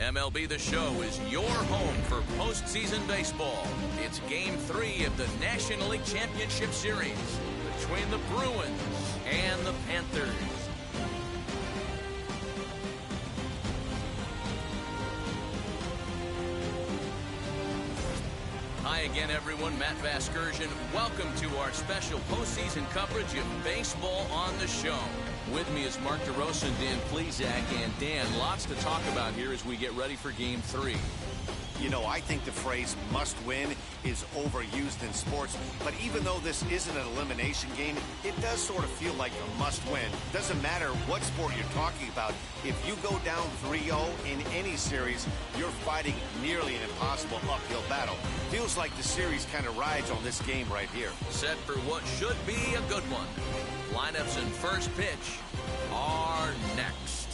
MLB The Show is your home for postseason baseball. It's Game 3 of the National League Championship Series between the Bruins and the Panthers. Hi again, everyone. Matt Vasgersian. Welcome to our special postseason coverage of baseball on the show. With me is Mark DeRosa and Dan Plezak. And Dan, lots to talk about here as we get ready for Game 3. You know, I think the phrase must win is overused in sports, but even though this isn't an elimination game, it does sort of feel like a must win. Doesn't matter what sport you're talking about. If you go down 3-0 in any series, you're fighting nearly an impossible uphill battle. Feels like the series kind of rides on this game right here. Set for what should be a good one. Lineups and first pitch are next.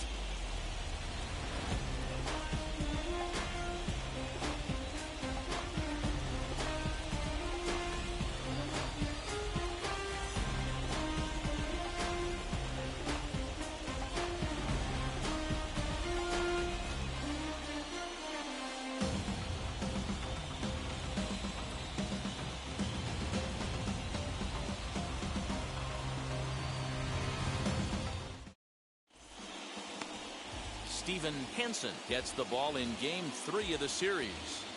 Steven Hansen gets the ball in Game 3 of the series.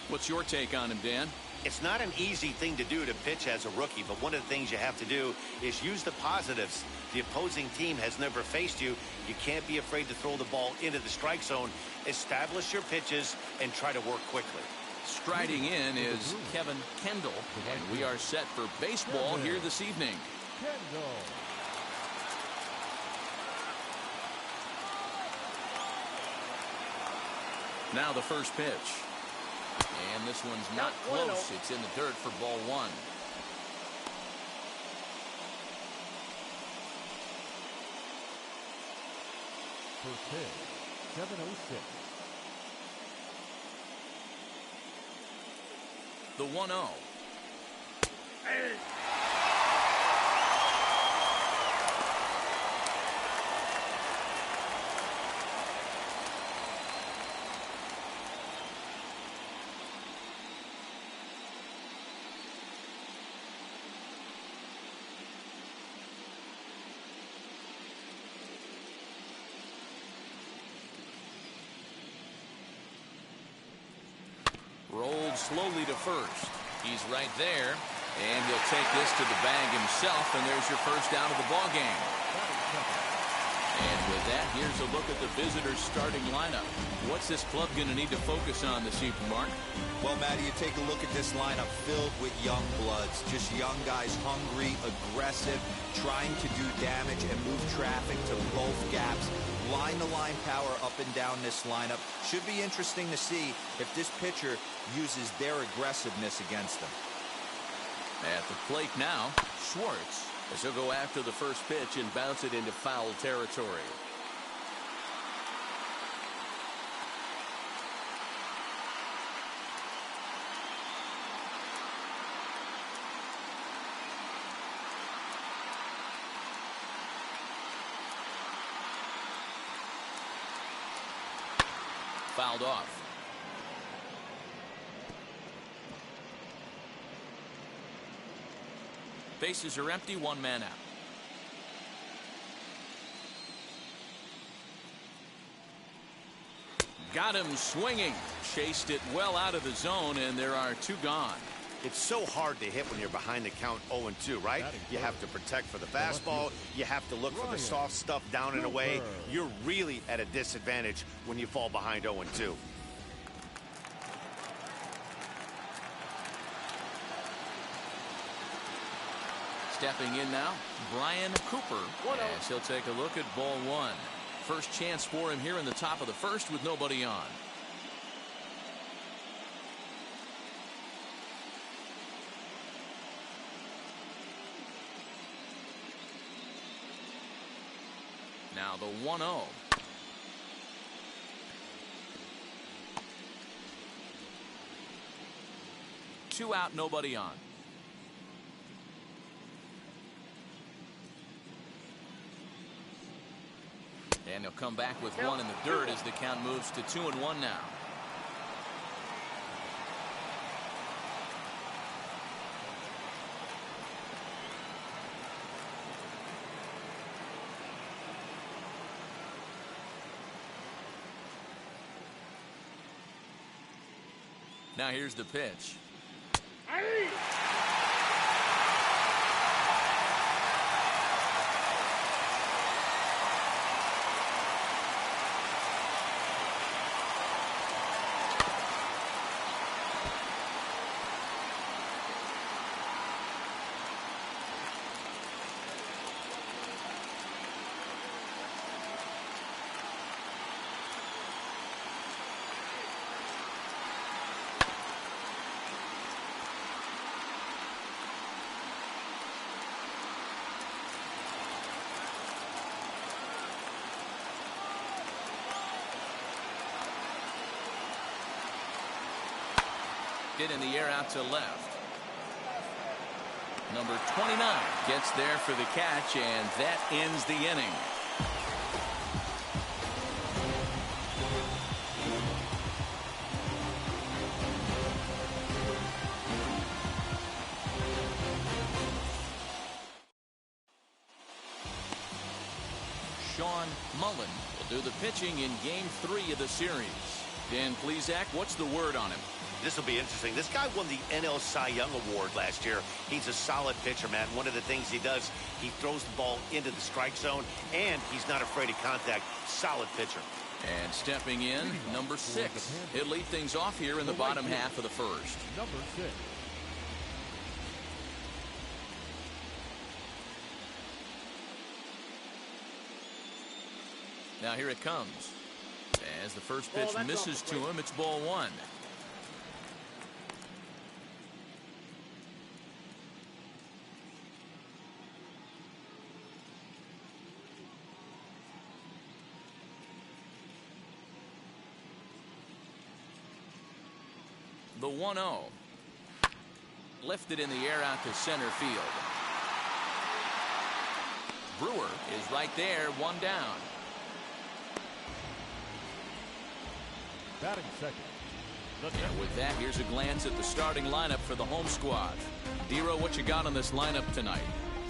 What's your take on him, Dan? It's not an easy thing to do to pitch as a rookie, but one of the things you have to do is use the positives. The opposing team has never faced you. You can't be afraid to throw the ball into the strike zone. Establish your pitches and try to work quickly. Striding in is Kevin Kendall, and we are set for baseball here this evening. Now the first pitch. And this one's not close. It's in the dirt for ball one. First pitch, 7:06. The 1-0. Rolled slowly to first. He's right there, and he'll take this to the bag himself, and there's your first out of the ball game. And with that, here's a look at the visitors' starting lineup. What's this club going to need to focus on this evening, Mark? Well, Matty, you take a look at this lineup filled with young bloods, just young guys, hungry, aggressive, trying to do damage and move traffic to both gaps. Line-to-line power up and down this lineup. Should be interesting to see if this pitcher uses their aggressiveness against them. At the plate now, Schwartz, as he'll go after the first pitch and bounce it into foul territory. Fouled off. Bases are empty, one man out. Got him swinging. Chased it well out of the zone, and there are two gone. It's so hard to hit when you're behind the count 0-2, right? You have to protect for the fastball. You have to look for the soft stuff down and away. You're really at a disadvantage when you fall behind 0-2. Stepping in now, Brian Cooper, as he'll take a look at ball one. First chance for him here in the top of the first with nobody on. Now the 1-0. Two out, nobody on. And he'll come back with one in the dirt as the count moves to 2-1 now. Now here's the pitch. Hit in the air out to left. Number 29 gets there for the catch, and that ends the inning. Sean Mullen will do the pitching in Game 3 of the series. Dan Plesac, what's the word on him? This will be interesting. This guy won the NL Cy Young Award last year. He's a solid pitcher, man. One of the things he does, he throws the ball into the strike zone, and he's not afraid of contact. Solid pitcher. And stepping in, number 6. He'll lead things off here in the bottom half of the first. Number 6. Now here it comes. As the first pitch misses to him, it's ball 1. The 1-0. Lifted in the air out to center field. Brewer is right there, 1 down. Batting second. And with that, here's a glance at the starting lineup for the home squad. Dero, what you got on this lineup tonight?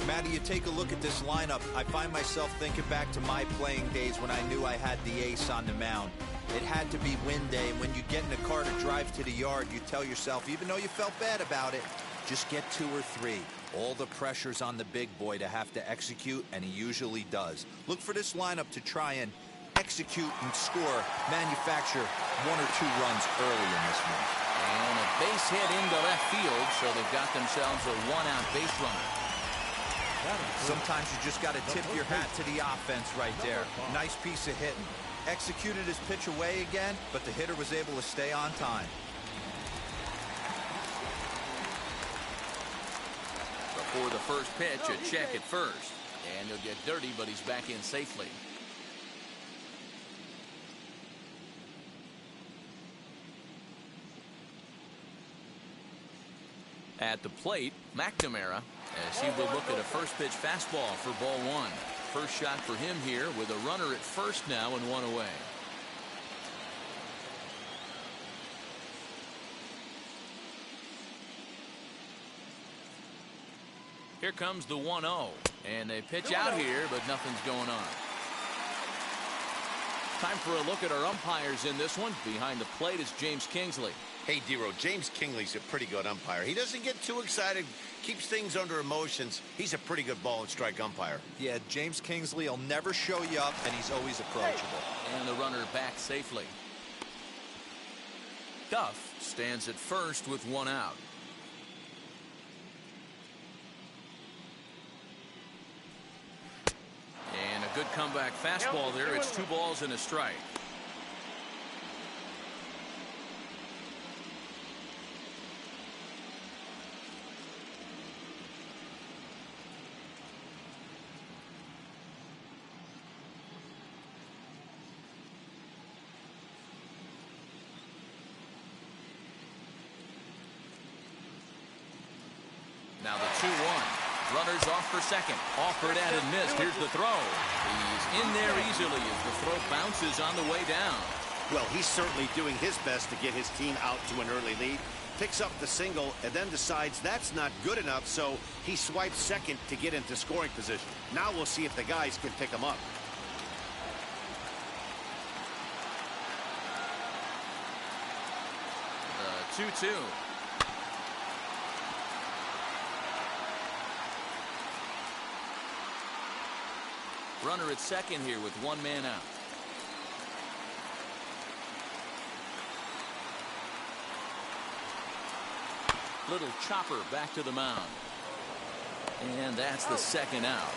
Matty, you take a look at this lineup. I find myself thinking back to my playing days when I knew I had the ace on the mound. It had to be win day, and when you get in a car to drive to the yard, you tell yourself, even though you felt bad about it, just get 2 or 3. All the pressure's on the big boy to have to execute, and he usually does. Look for this lineup to try and execute and score, manufacture 1 or 2 runs early in this one. And a base hit into left field, so they've got themselves a 1-out base runner. Sometimes you just got to tip your hat to the offense right there. Nice piece of hitting. Executed his pitch away again, but the hitter was able to stay on time. Before the first pitch, a check at first. And he'll get dirty, but he's back in safely. At the plate, McNamara, as he will look at a first pitch fastball for ball 1. First shot for him here with a runner at first now and 1 away. Here comes the 1-0, and they pitch out here, but nothing's going on. Time for a look at our umpires in this one. Behind the plate is James Kingsley. Hey, Dero, James Kingley's a pretty good umpire. He doesn't get too excited, keeps things under emotions. He's a pretty good ball and strike umpire. Yeah, James Kingsley will never show you up, and he's always approachable. And the runner back safely. Duff stands at first with 1 out. And a good comeback fastball there. It's 2 balls and a strike. Now the 2-1. Runners off for second. Offered at and missed. Here's the throw. He's in there easily as the throw bounces on the way down. Well, he's certainly doing his best to get his team out to an early lead. Picks up the single and then decides that's not good enough, so he swipes second to get into scoring position. Now we'll see if the guys can pick him up. The 2-2. Runner at second here with one man out. Little chopper back to the mound. And that's the second out.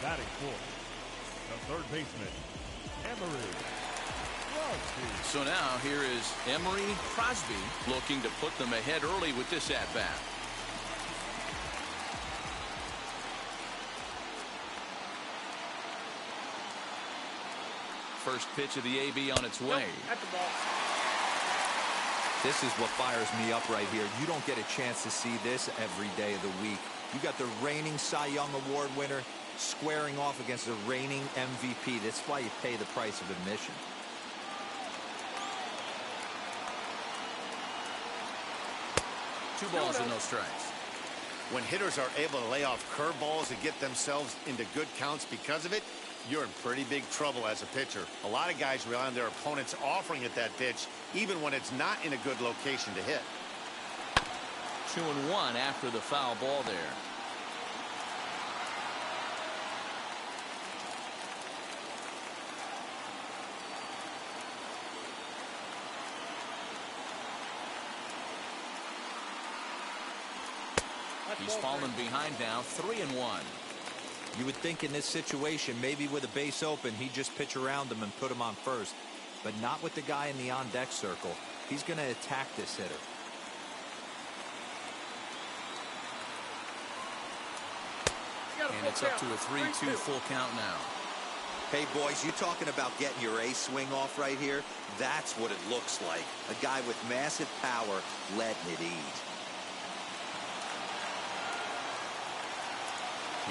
Batting fourth, the third baseman, Emery Crosby. So now here is Emery Crosby looking to put them ahead early with this at-bat. First pitch of the AB on its way. This is what fires me up right here. You don't get a chance to see this every day of the week. You got the reigning Cy Young Award winner squaring off against the reigning MVP. That's why you pay the price of admission. Two balls and no strikes. When hitters are able to lay off curveballs and get themselves into good counts because of it, you're in pretty big trouble as a pitcher. A lot of guys rely on their opponents offering at that pitch, even when it's not in a good location to hit. 2-1 after the foul ball there. He's fallen behind now, 3-1. You would think in this situation, maybe with a base open, he'd just pitch around him and put him on first. But not with the guy in the on-deck circle. He's going to attack this hitter. And it's up to a 3-2 full count now. Hey, boys, you talking about getting your ace swing off right here? That's what it looks like. A guy with massive power letting it eat.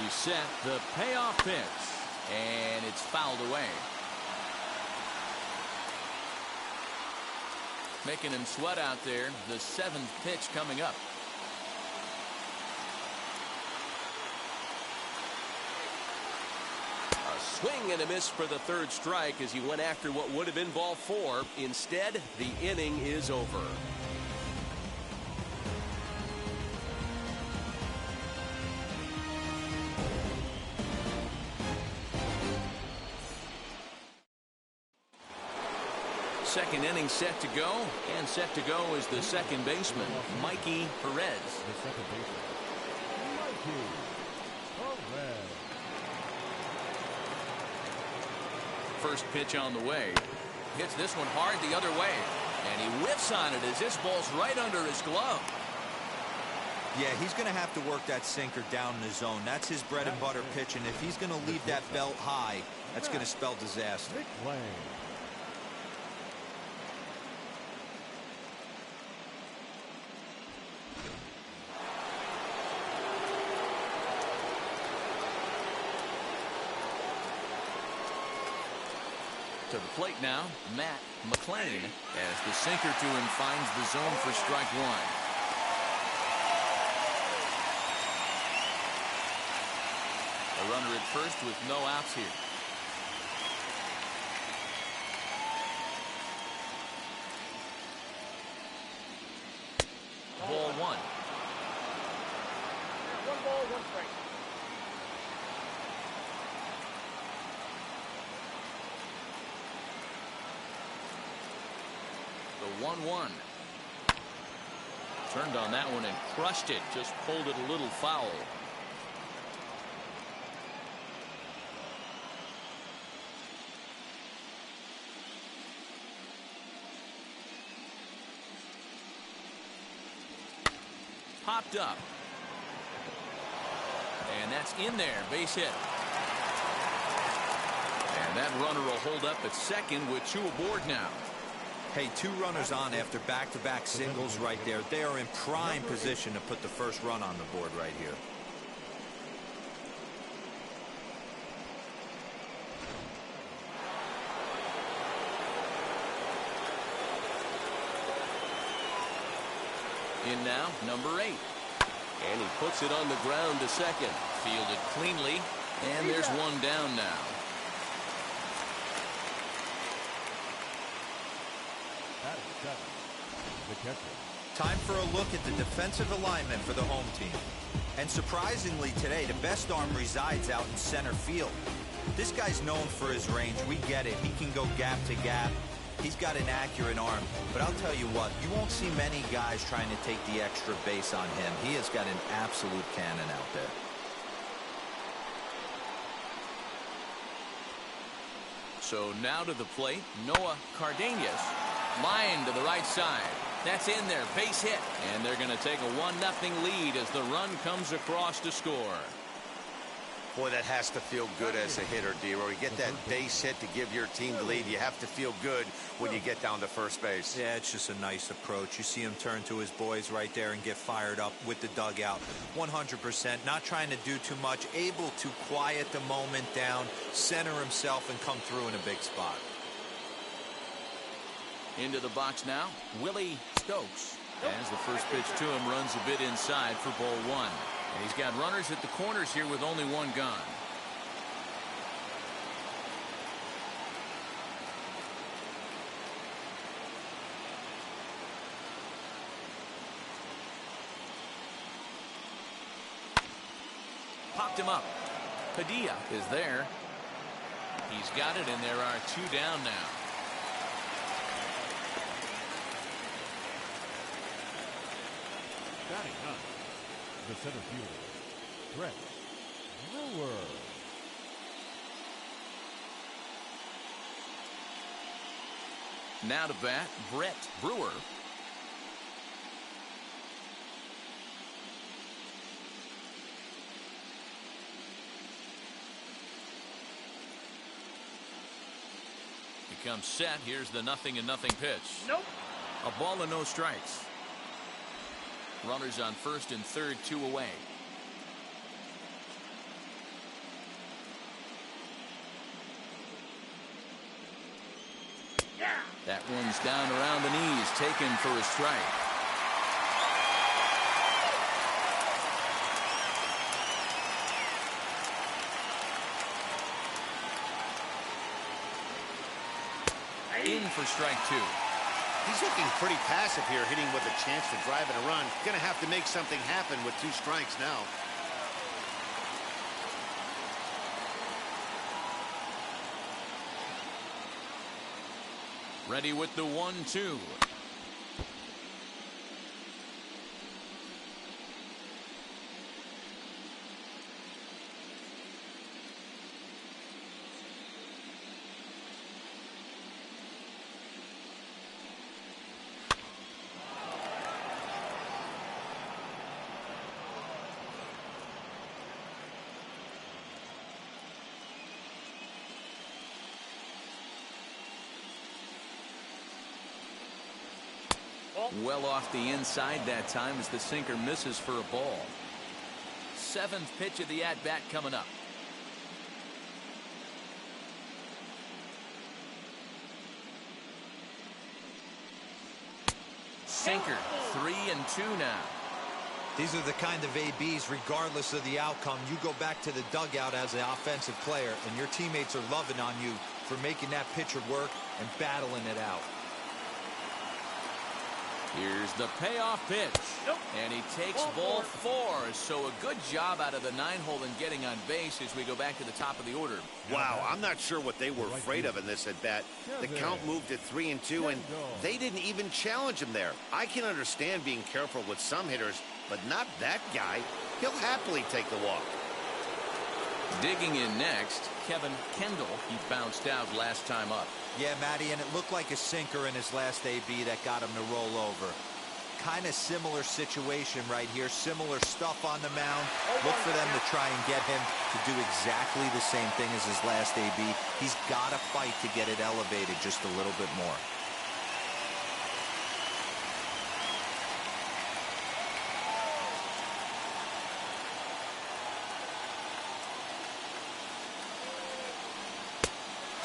He set the payoff pitch, and it's fouled away. Making him sweat out there. The seventh pitch coming up. A swing and a miss for the third strike as he went after what would have been ball four. Instead, the inning is over. Second inning set to go, and set to go is the second baseman, Mikey Perez. The second baseman, Mikey Perez. First pitch on the way. Hits this one hard the other way, and he whiffs on it as this ball's right under his glove. Yeah, he's going to have to work that sinker down in the zone. That's his bread and butter pitch, and if he's going to leave that belt high, that's going to spell disaster. Nick Lane. To the plate now, Matt McClain, as the sinker to him finds the zone for strike one. A runner at first with no outs here. Ball one. One ball, one strike. The 1-1. Turned on that one and crushed it. Just pulled it a little foul. Popped up. And that's in there. Base hit. And that runner will hold up at second with two aboard now. Hey, two runners on after back-to-back singles right there. They are in prime position to put the first run on the board right here. In now, number 8. And he puts it on the ground to second. Fielded cleanly. And there's one down now. Batting seventh, the catcher. Time for a look at the defensive alignment for the home team. And surprisingly today, the best arm resides out in center field. This guy's known for his range. We get it. He can go gap to gap. He's got an accurate arm. But I'll tell you what, you won't see many guys trying to take the extra base on him. He has got an absolute cannon out there. So now to the plate, Noah Cardenas. Line to the right side. That's in there, base hit. And they're going to take a 1-0 lead as the run comes across to score. Boy, that has to feel good as a hitter, D-Roy. You get that base hit to give your team the lead. You have to feel good when you get down to first base. Yeah, it's just a nice approach. You see him turn to his boys right there and get fired up with the dugout. 100%, not trying to do too much, able to quiet the moment down, center himself, and come through in a big spot. Into the box now, Willie Stokes. As the first pitch to him runs a bit inside for ball one. And he's got runners at the corners here with only one gone. Popped him up. Padilla is there. He's got it, and there are two down now. Batting ninth, the center fielder, Brett Brewer. Now to bat, Brett Brewer. He comes set. Here's the 0-0 pitch. Nope. A ball and no strikes. Runners on first and third, 2 away. That one's down around the knees, taken for a strike. In for strike 2. He's looking pretty passive here, hitting with a chance to drive in a run. Going to have to make something happen with 2 strikes now. Ready with the 1-2. Well off the inside that time as the sinker misses for a ball. 7th pitch of the at-bat coming up. Sinker, 3-2 now. These are the kind of ABs, regardless of the outcome. You go back to the dugout as an offensive player, and your teammates are loving on you for making that pitcher work and battling it out. Here's the payoff pitch. And he takes ball 4. So a good job out of the 9-hole in getting on base as we go back to the top of the order. Wow, I'm not sure what they were afraid of in this at-bat. The count moved to 3-2, and they didn't even challenge him there. I can understand being careful with some hitters, but not that guy. He'll happily take the walk. Digging in next, Kevin Kendall. He bounced out last time up. Yeah, Matty, and it looked like a sinker in his last AB that got him to roll over. Kind of similar situation right here. Similar stuff on the mound. Look for them to try and get him to do exactly the same thing as his last AB. He's got to fight to get it elevated just a little bit more.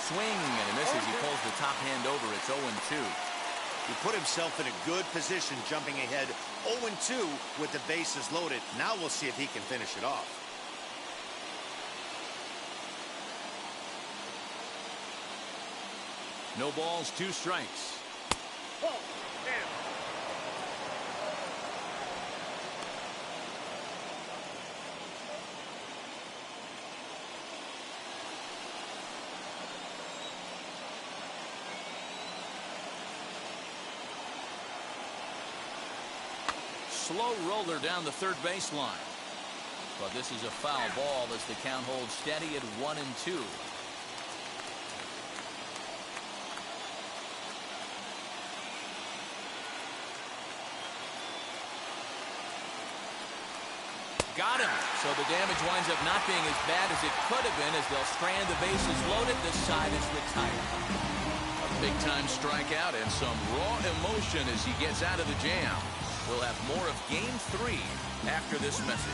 Swing, and he misses. He pulls the top hand over. It's 0-2. He put himself in a good position jumping ahead 0-2 with the bases loaded. Now we'll see if he can finish it off. No balls, 2 strikes. Slow roller down the third baseline. But this is a foul ball as the count holds steady at 1-2. Got him. So the damage winds up not being as bad as it could have been as they'll strand the bases loaded. This side is retired. A big-time strikeout and some raw emotion as he gets out of the jam. We'll have more of Game 3 after this message.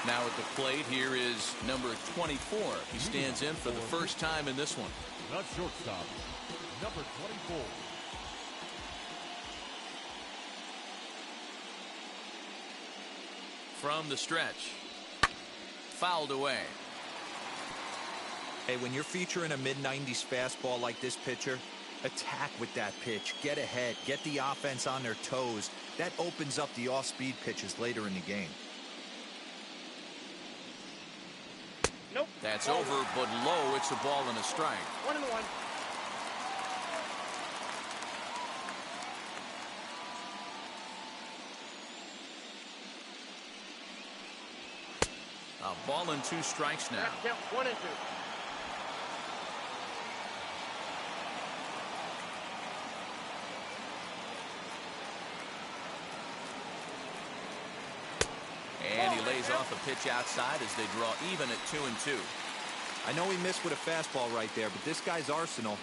Now at the plate, here is number 24. He stands in for the first time in this one. The shortstop, number 24. From the stretch. Fouled away. Hey, when you're featuring a mid-90s fastball like this pitcher, attack with that pitch. Get ahead. Get the offense on their toes. That opens up the off-speed pitches later in the game. Nope. That's over, but low. It's a ball and a strike. 1-1. A ball and 2 strikes now. Count 1-2. And he lays off a pitch outside as they draw even at 2-2. I know he missed with a fastball right there, but this guy's arsenal,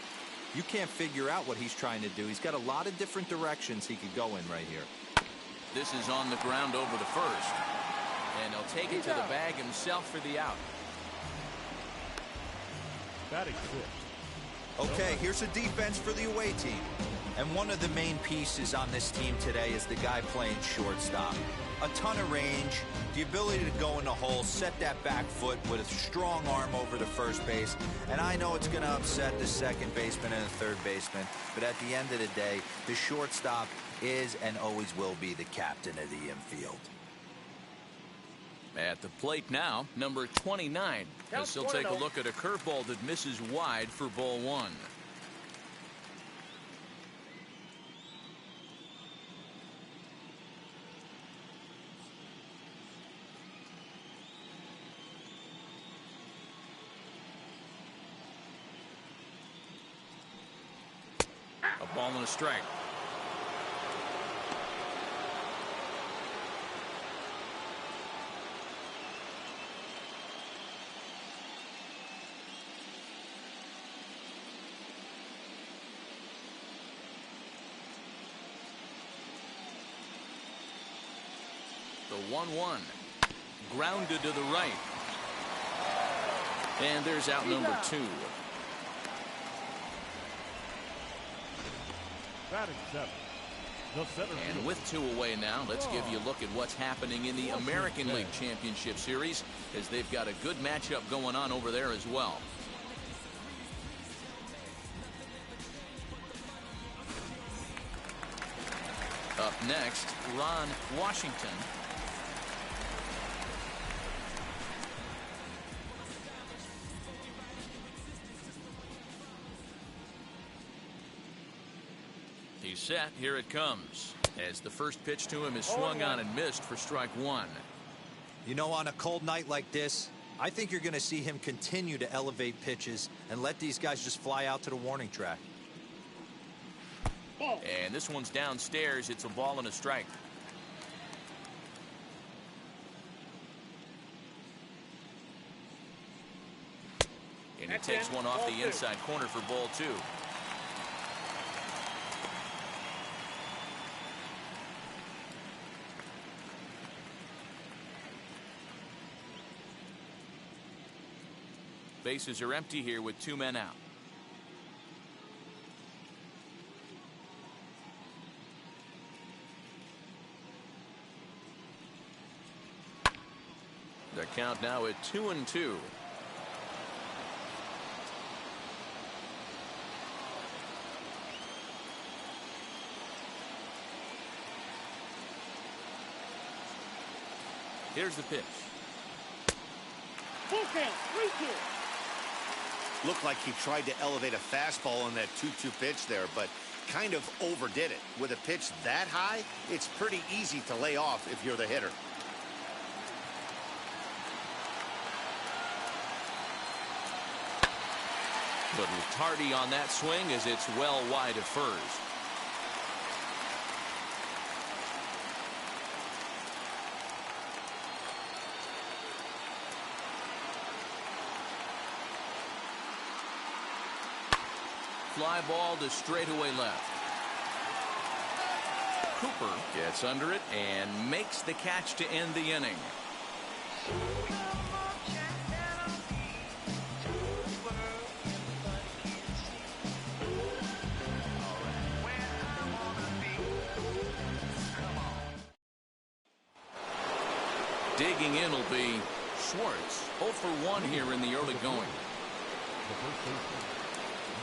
you can't figure out what he's trying to do. He's got a lot of different directions he could go in right here. This is on the ground over the first. And he'll take it to the bag himself for the out. Batting fifth. Okay, here's a defense for the away team. And one of the main pieces on this team today is the guy playing shortstop. A ton of range, the ability to go in the hole, set that back foot with a strong arm over the first base. And I know it's going to upset the second baseman and the third baseman, but at the end of the day, the shortstop is and always will be the captain of the infield. At the plate now, number 29, as he'll take a look at a curveball that misses wide for ball 1. A ball and a strike. The 1-1. Grounded to the right. And there's out number 2. Batting seventh. The center And fielder. with 2 away now, let's give you a look at what's happening in the American League Championship Series, as they've got a good matchup going on over there as well. Up next, Ron Washington. He's set. Here it comes. As the first pitch to him is swung on and missed for strike 1. You know, on a cold night like this, I think you're going to see him continue to elevate pitches and let these guys just fly out to the warning track. And this one's downstairs. It's a ball and a strike. And he takes one off the inside corner for ball 2. Bases are empty here with 2 men out. The count now at 2-2. Here's the pitch. Full count, 3-2. Looked like he tried to elevate a fastball on that 2-2 pitch there, but kind of overdid it. With a pitch that high, it's pretty easy to lay off if you're the hitter. Little tardy on that swing as it's well wide of first. Fly ball to straightaway left. Cooper gets under it and makes the catch to end the inning. Digging in will be Schwartz. 0 for 1 here in the early going. The first baseman,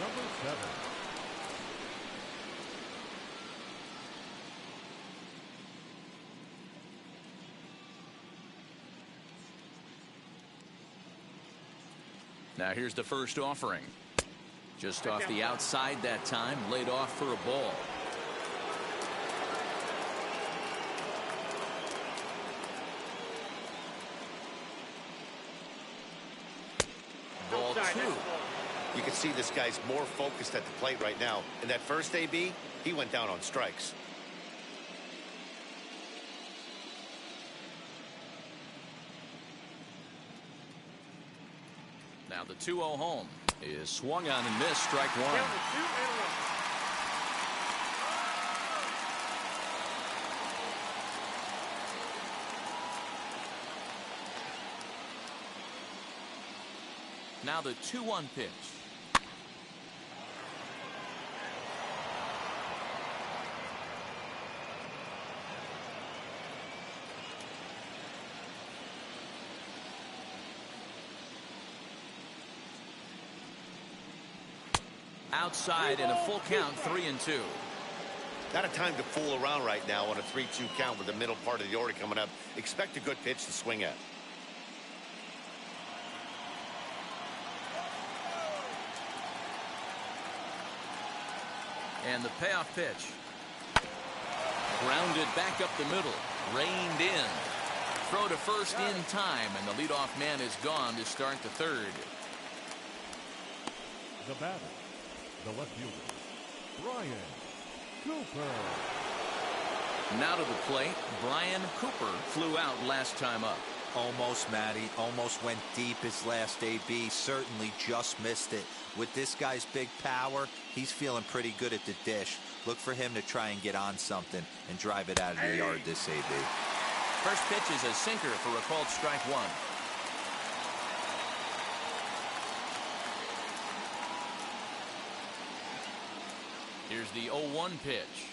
number 7. Now here's the first offering. Just off the outside that time, laid off for a ball. Ball 2. You can see this guy's more focused at the plate right now. In that first AB, he went down on strikes. Now the 2-0 home is swung on and missed. Strike one. Count is 2 and 1. Now the 2-1 pitch. Outside in a full count, 3-2. Not a time to fool around right now on a 3-2 count with the middle part of the order coming up. Expect a good pitch to swing at. And the payoff pitch. Grounded back up the middle. Reined in. Throw to first in time, and the leadoff man is gone to start the third. The batter, the left fielder, Brian Cooper. Now to the plate, Brian Cooper flew out last time up. Almost, Matty. Almost went deep his last AB. Certainly just missed it. With this guy's big power, he's feeling pretty good at the dish. Look for him to try and get on something and drive it out of the yard this AB. First pitch is a sinker for a called strike one. Here's the 0-1 pitch.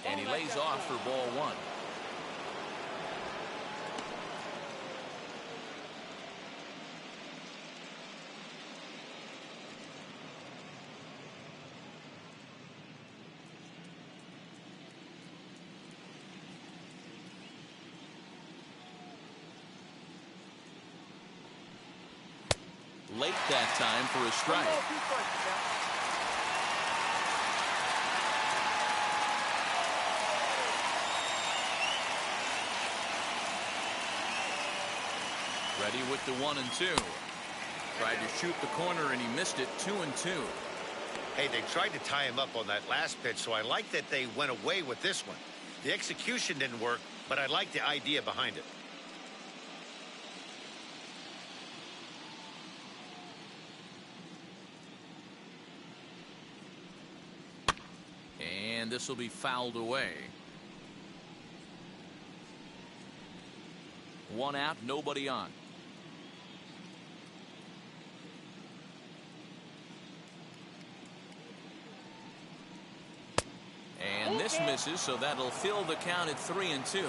And he lays off for ball one. Late that time for a strike. Ready with the 1-2. Tried to shoot the corner and he missed it. 2-2. Hey, they tried to tie him up on that last pitch, so I like that they went away with this one. The execution didn't work, but I like the idea behind it. And this will be fouled away. One out, nobody on. And this misses, so that'll fill the count at 3-2.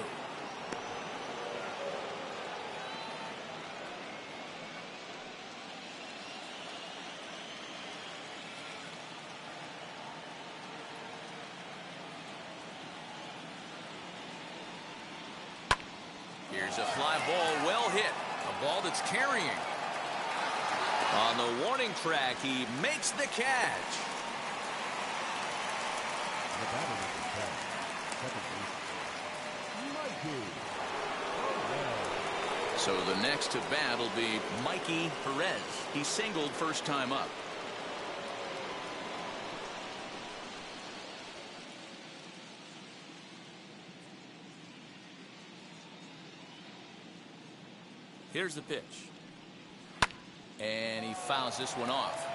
Here's a fly ball well hit. A ball that's carrying. On the warning track, he makes the catch. The batter is in catch. Second base, Mikey. So the next to bat will be Mikey Perez. He singled first time up. Here's the pitch. And he fouls this one off.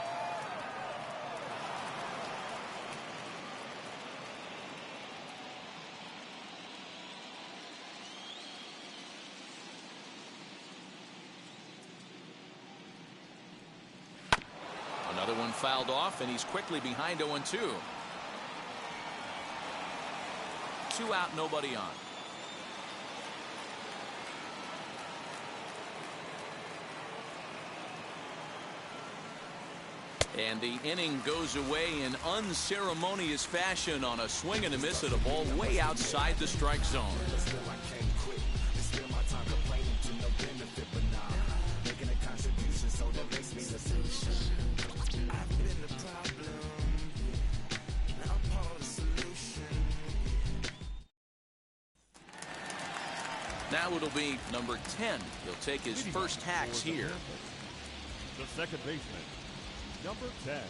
Another one fouled off, and he's quickly behind 0-2. 2 out, nobody on. And the inning goes away in unceremonious fashion on a swing and a miss at a ball way outside the strike zone. Now it'll be number 10. He'll take his first hacks here. The second baseman, number 10.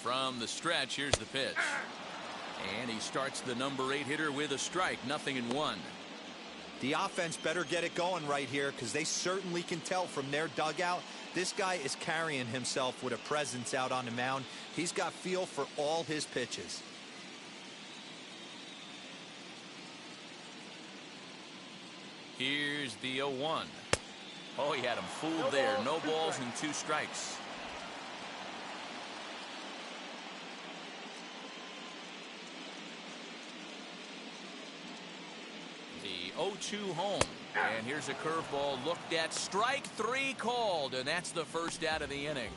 From the stretch, here's the pitch. And he starts the number 8 hitter with a strike. 0-1. The offense better get it going right here, because they certainly can tell from their dugout this guy is carrying himself with a presence out on the mound. He's got feel for all his pitches. Here's the 0-1. Oh, he had him fooled there. No balls and 2 strikes. The 0-2 home. And here's a curveball looked at. Strike 3 called, and that's the first out of the inning.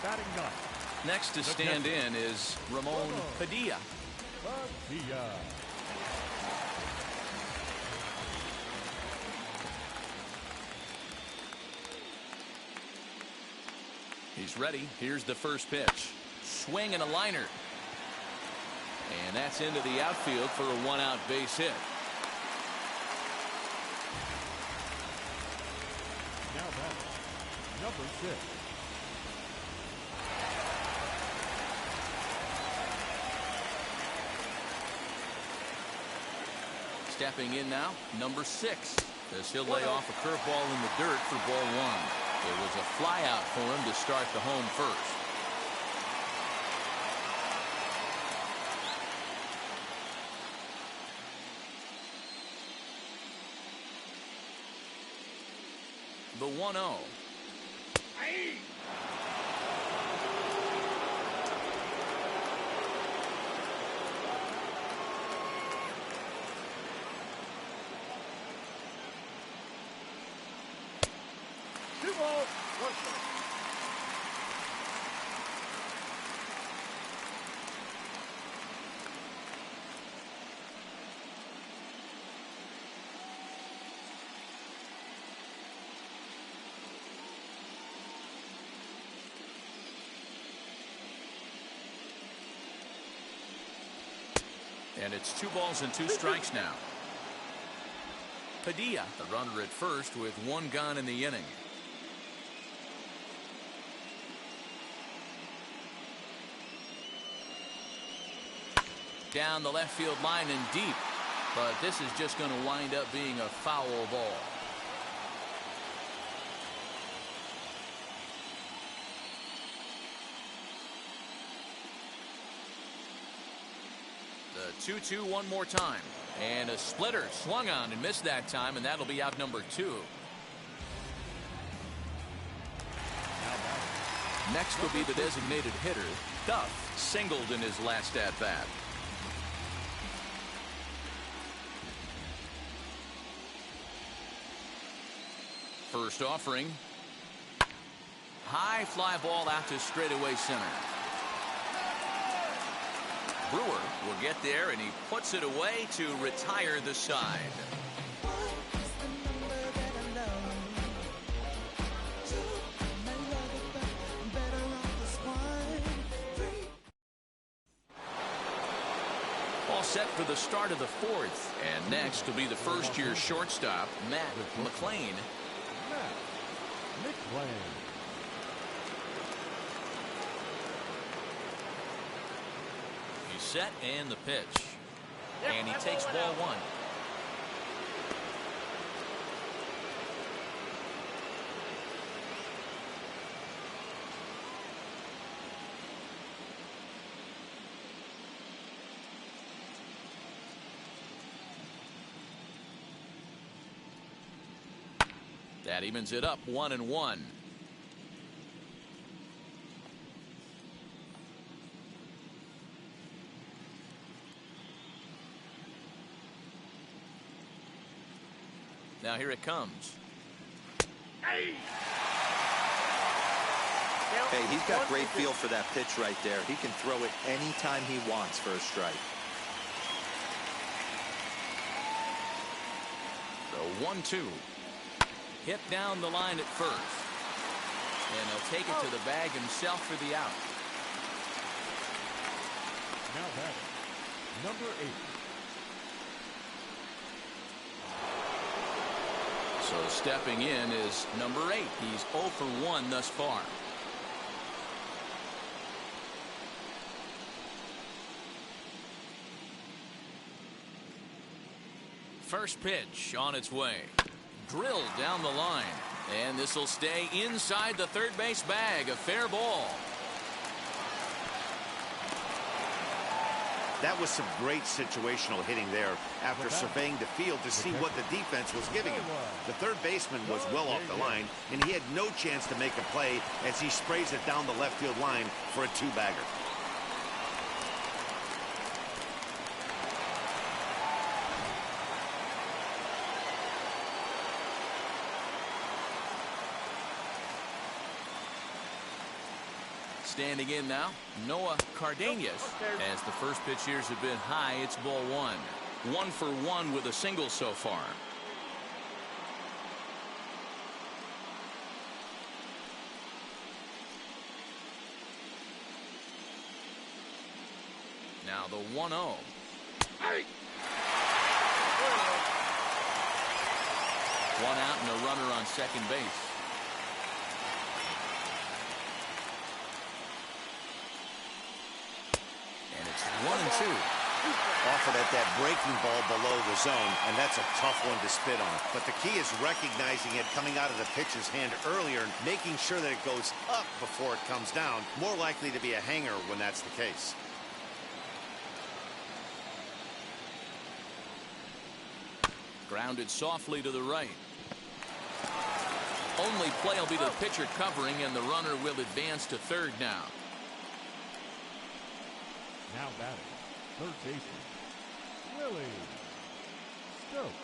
Batting ninth. Next to stand in is Ramon Padilla. Padilla. He's ready. Here's the first pitch. Swing and a liner. And that's into the outfield for a 1-out base hit. Now batting, number 6. Stepping in now, number 6. As he'll lay off a curveball in the dirt for ball 1. It was a fly out for him to start the home first. The 1-0. Two balls, 1 strike. And it's 2 balls and 2 strikes now. Padilla, the runner at first with 1 gone in the inning. Down the left field line and deep. But this is just going to wind up being a foul ball. The 2-2 one more time. And a splitter swung on and missed that time, and that'll be out number 2. Next will be the designated hitter. Duff singled in his last at-bat. first offering. High fly ball out to straightaway center. Brewer will get there, and he puts it away to retire the side. All set for the start of the fourth. And next will be the first-year shortstop, Matt McLean. Matt McLean. He's set and the pitch. And he takes ball one. That evens it up 1-1. Now here it comes. Hey, he's got great feel for that pitch right there. He can throw it anytime he wants for a strike. The 1-2. Hit down the line at first. And he'll take it to the bag himself for the out. Now batting, number 8. So stepping in is number 8. He's 0 for 1 thus far. First pitch on its way. Drilled down the line. And this will stay inside the third base bag. A fair ball. That was some great situational hitting there after surveying the field to see what the defense was giving him. The third baseman was well off the line, and he had no chance to make a play as he sprays it down the left field line for a two-bagger. Standing in now, Noah Cardenas. As the first pitch years have been high, it's ball one. 1 for 1 with a single so far. Now the 1-0. One out and a runner on second base. And it's 1-2. Offered at that breaking ball below the zone, and that's a tough one to spit on. But the key is recognizing it coming out of the pitcher's hand earlier and making sure that it goes up before it comes down. More likely to be a hanger when that's the case. Grounded softly to the right. Only play will be to the pitcher covering, and the runner will advance to third now. Now batting, third baseman, Willie Stokes.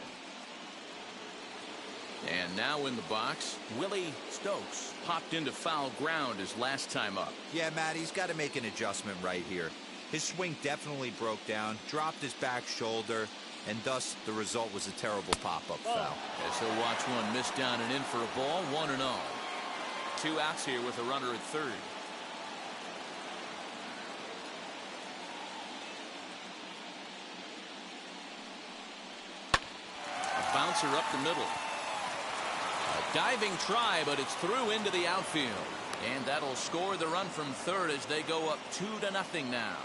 And now in the box, Willie Stokes popped into foul ground his last time up. Yeah, Matt, he's got to make an adjustment right here. His swing definitely broke down, dropped his back shoulder, and thus the result was a terrible pop-up foul. As he'll watch one miss down and in for a ball, 1-0. 2 outs here with a runner at third. A bouncer up the middle. A diving try, but it's through into the outfield. And that'll score the run from third as they go up 2-0 now.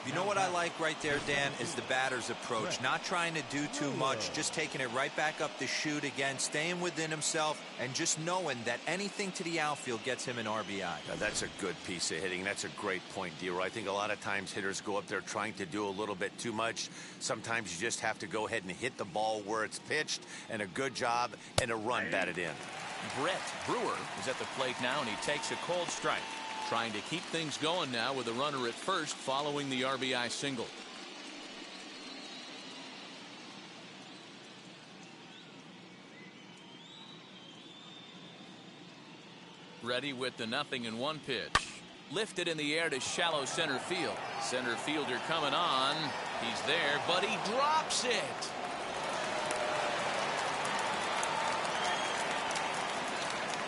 You know what I like right there, Dan, is the batter's approach. Not trying to do too much, just taking it right back up the chute again, staying within himself, and just knowing that anything to the outfield gets him an RBI. Now, that's a good piece of hitting. That's a great point, D-Roy. I think a lot of times hitters go up there trying to do a little bit too much. Sometimes you just have to go ahead and hit the ball where it's pitched, and a good job and a run batted in. Brett Brewer is at the plate now, and he takes a cold strike. Trying to keep things going now with a runner at first following the RBI single. Ready with the 0-1 pitch. Lifted in the air to shallow center field. Center fielder coming on. He's there, but he drops it.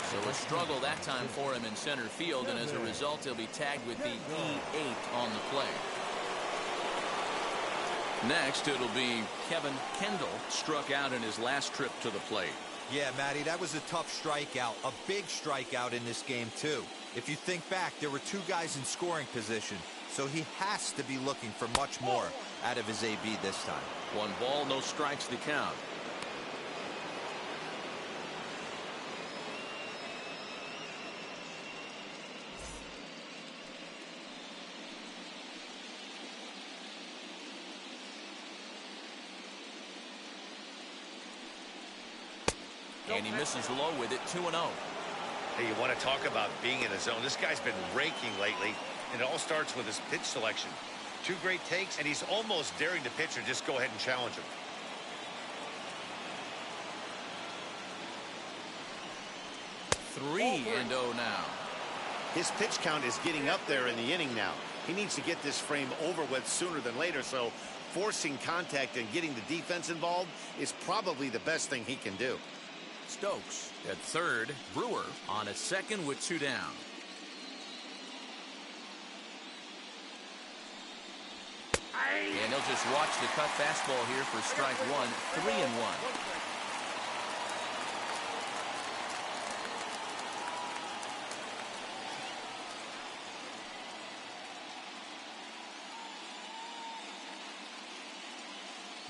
So a struggle that time for him in center field, and as a result, he'll be tagged with the E8 on the play. Next, it'll be Kevin Kendall, struck out in his last trip to the plate. Yeah, Matty, that was a tough strikeout. A big strikeout in this game, too. If you think back, there were two guys in scoring position, so he has to be looking for much more out of his AB this time. 1 ball, no strikes to count. And he misses low with it. 2-0. Hey, you want to talk about being in the zone? This guy's been raking lately, and it all starts with his pitch selection. 2 great takes, and he's almost daring the pitcher just go ahead and challenge him. Three and 0 now. His pitch count is getting up there in the inning now. He needs to get this frame over with sooner than later, so forcing contact and getting the defense involved is probably the best thing he can do. Stokes at third. Brewer on at second with 2 down. And he'll just watch the cut fastball here for strike 1. 3-1.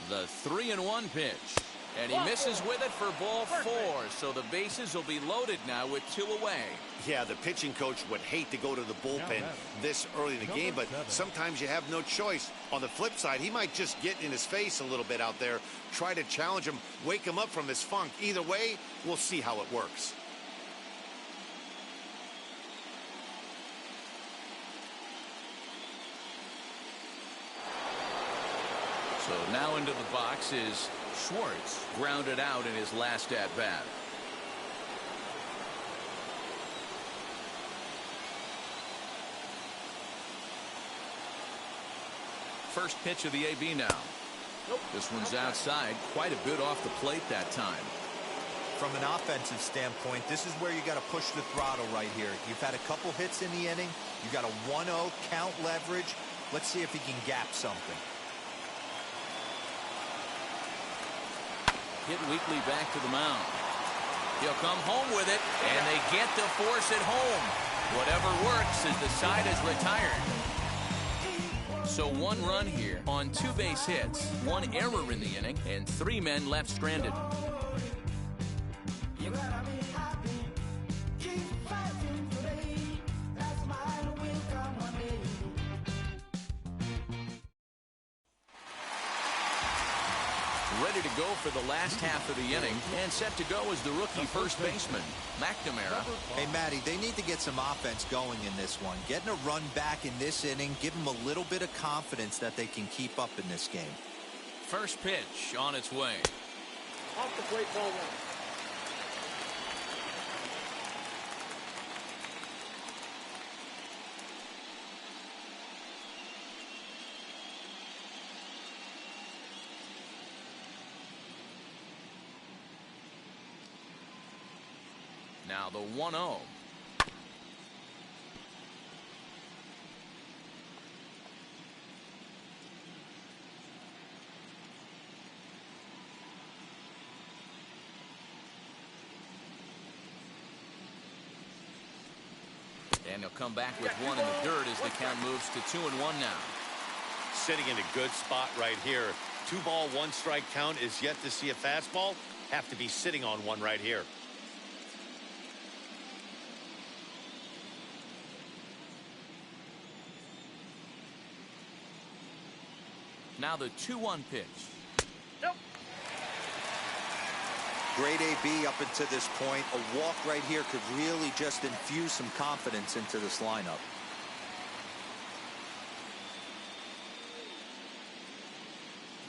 The 3-1 pitch. And he misses with it for ball 4. So the bases will be loaded now with 2 away. Yeah, the pitching coach would hate to go to the bullpen this early in the game, but sometimes you have no choice. On the flip side, he might just get in his face a little bit out there, try to challenge him, wake him up from his funk. Either way, we'll see how it works. So now into the box is Schwartz, grounded out in his last at-bat. First pitch of the AB now. This one's outside, quite a bit off the plate that time. From an offensive standpoint, this is where you got to push the throttle right here. You've had a couple hits in the inning. You got a 1-0 count leverage. Let's see if he can gap something. Hit Weekly back to the mound. He'll come home with it, and they get to force it home. Whatever works as the side is retired. So 1 run here on 2 base hits, 1 error in the inning, and 3 men left stranded. Ready to go for the last half of the inning, and set to go is the rookie first baseman, McNamara. Hey, Matty, they need to get some offense going in this one. Getting a run back in this inning, give them a little bit of confidence that they can keep up in this game. First pitch on its way. Off the plate, ball 1. Now the 1-0. And he'll come back with 1 in the dirt as the count moves to 2-1 now. Sitting in a good spot right here. 2 ball, 1 strike count is yet to see a fastball. Have to be sitting on 1 right here. Now the 2-1 pitch. Great AB up until this point. A walk right here could really just infuse some confidence into this lineup.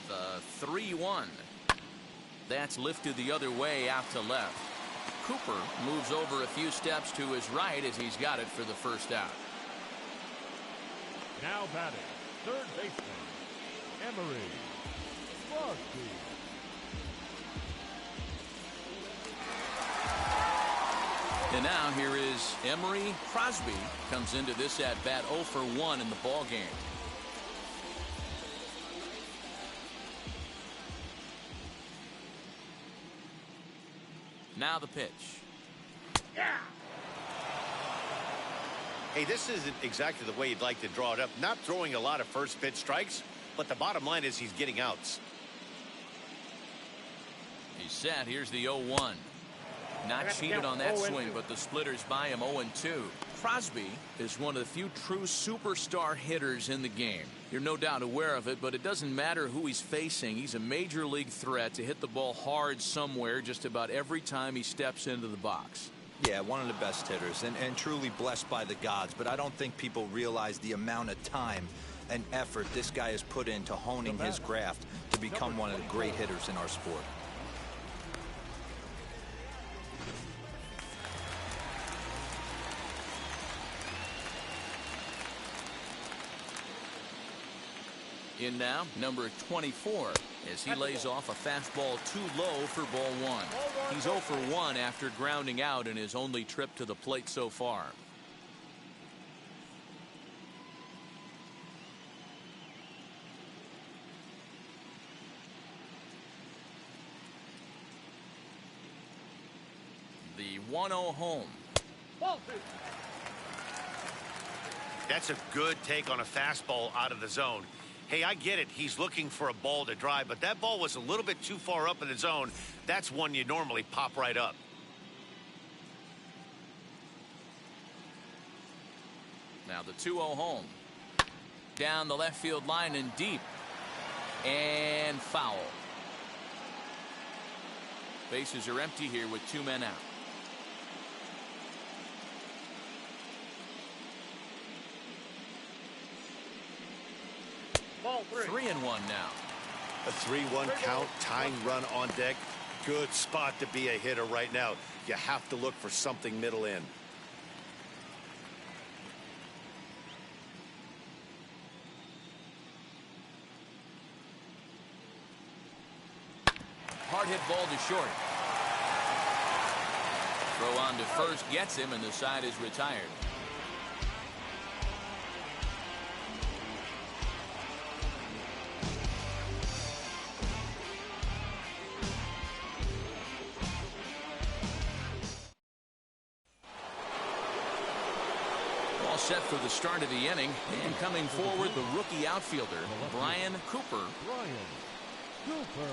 The 3-1. That's lifted the other way out to left. Cooper moves over a few steps to his right as he's got it for the first out. Now batting, third baseman, Emery Crosby. And now here is Emery Crosby. Comes into this at bat 0 for 1 in the ball game. Now the pitch. Yeah. Hey, this isn't exactly the way you'd like to draw it up. Not throwing a lot of first pitch strikes, but the bottom line is he's getting outs. He's set. Here's the 0-1. Not cheated on that swing, but the splitters by him 0-2. Crosby is one of the few true superstar hitters in the game. You're no doubt aware of it, but it doesn't matter who he's facing. He's a major league threat to hit the ball hard somewhere just about every time he steps into the box. Yeah, one of the best hitters and truly blessed by the gods, but I don't think people realize the amount of time and effort this guy has put into honing his craft to become one of the great hitters in our sport. In now, number 24, as he lays off a fastball too low for ball 1. He's 0 for 1 after grounding out in his only trip to the plate so far. The 1-0 home. That's a good take on a fastball out of the zone. Hey, I get it. He's looking for a ball to drive, but that ball was a little bit too far up in the zone. That's one you normally pop right up. Now the 2-0 home. Down the left field line and deep. And foul. Bases are empty here with 2 men out. Ball 3-1 now. A 3-1 count, tying run on deck. Good spot to be a hitter right now. You have to look for something middle in. Hard hit ball to short. Throw on to first gets him, and the side is retired. All set for the start of the inning, and coming forward, the rookie outfielder, Brian Cooper. Brian Cooper.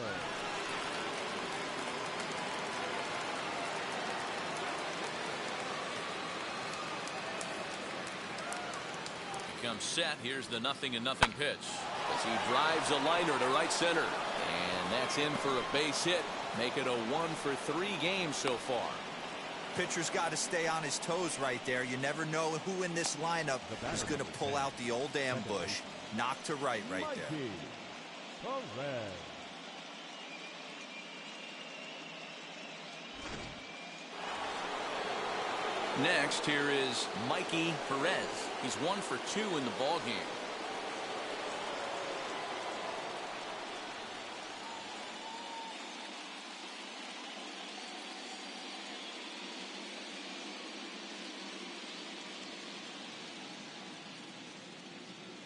Comes set. Here's the 0-0 pitch as he drives a liner to right center, and that's in for a base hit. Make it a 1 for 3 games so far. Pitcher's got to stay on his toes right there. You never know who in this lineup is going to pull out the old ambush. Knock to right there. Next, here is Mikey Perez. He's 1 for 2 in the ball game.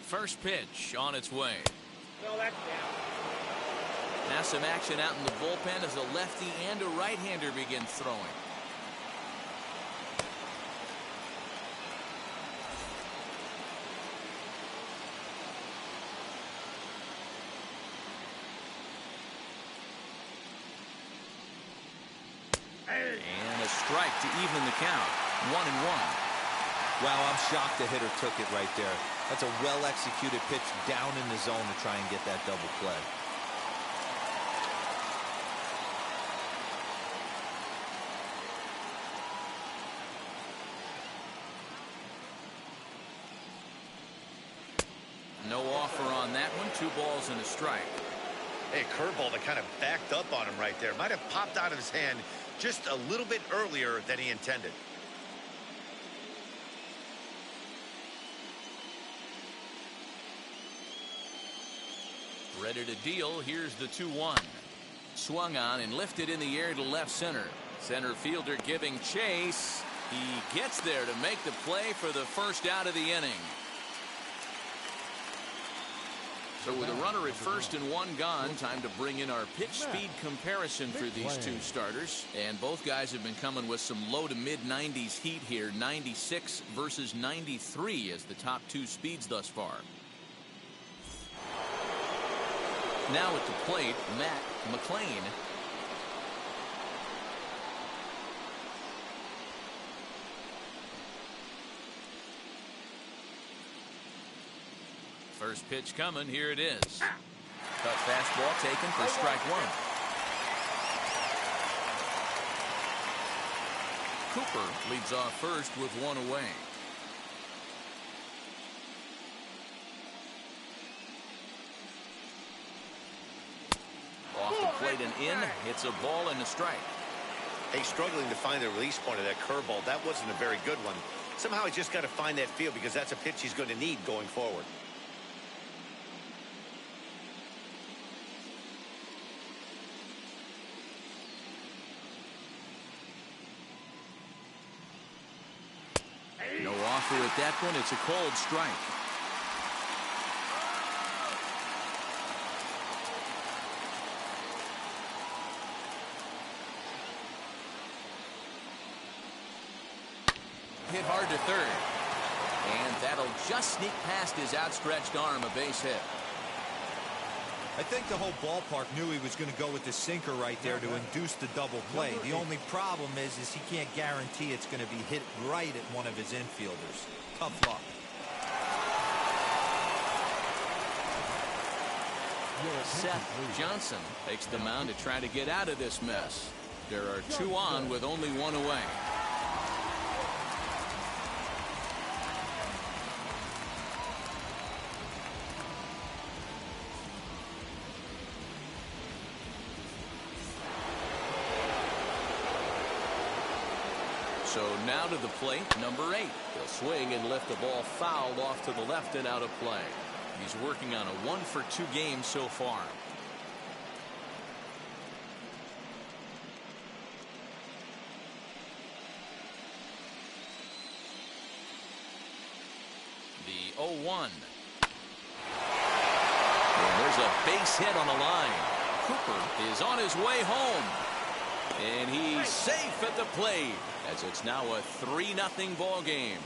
First pitch on its way. No, that's down. Now some action out in the bullpen as a lefty and a right-hander begins throwing. And a strike to even the count. 1-1. Wow, I'm shocked the hitter took it right there. That's a well-executed pitch down in the zone to try and get that double play. No offer on that one. 2 balls and a strike. Hey, curveball that kind of backed up on him right there. Might have popped out of his hand just a little bit earlier than he intended. Ready to deal. Here's the 2-1. Swung on and lifted in the air to left center. Center fielder giving chase. He gets there to make the play for the first out of the inning. So with a runner at first and one gone, time to bring in our pitch speed comparison for these two starters. And both guys have been coming with some low to mid 90s heat here. 96 versus 93 as the top two speeds thus far. Now at the plate, Matt McLean. First pitch coming. Here it is. Tough fastball taken for strike one. Cooper leads off first with one away. Off the plate and in. It's a ball and a strike. Hey, struggling to find the release point of that curveball. That wasn't a very good one. Somehow he's just got to find that feel because that's a pitch he's going to need going forward. No offer at that point. It's a cold strike. Hit hard to third. And that'll just sneak past his outstretched arm, a base hit. I think the whole ballpark knew he was going to go with the sinker right there to induce the double play. The only problem is he can't guarantee it's going to be hit right at one of his infielders. Tough luck. Seth Johnson takes the mound to try to get out of this mess. There are two on with only one away. So now to the plate, number 8. He'll swing and lift the ball fouled off to the left and out of play. He's working on a 1-for-2 game so far. The 0-1. And there's a base hit on the line. Cooper is on his way home. And he's safe at the plate as it's now a 3-0 ball game.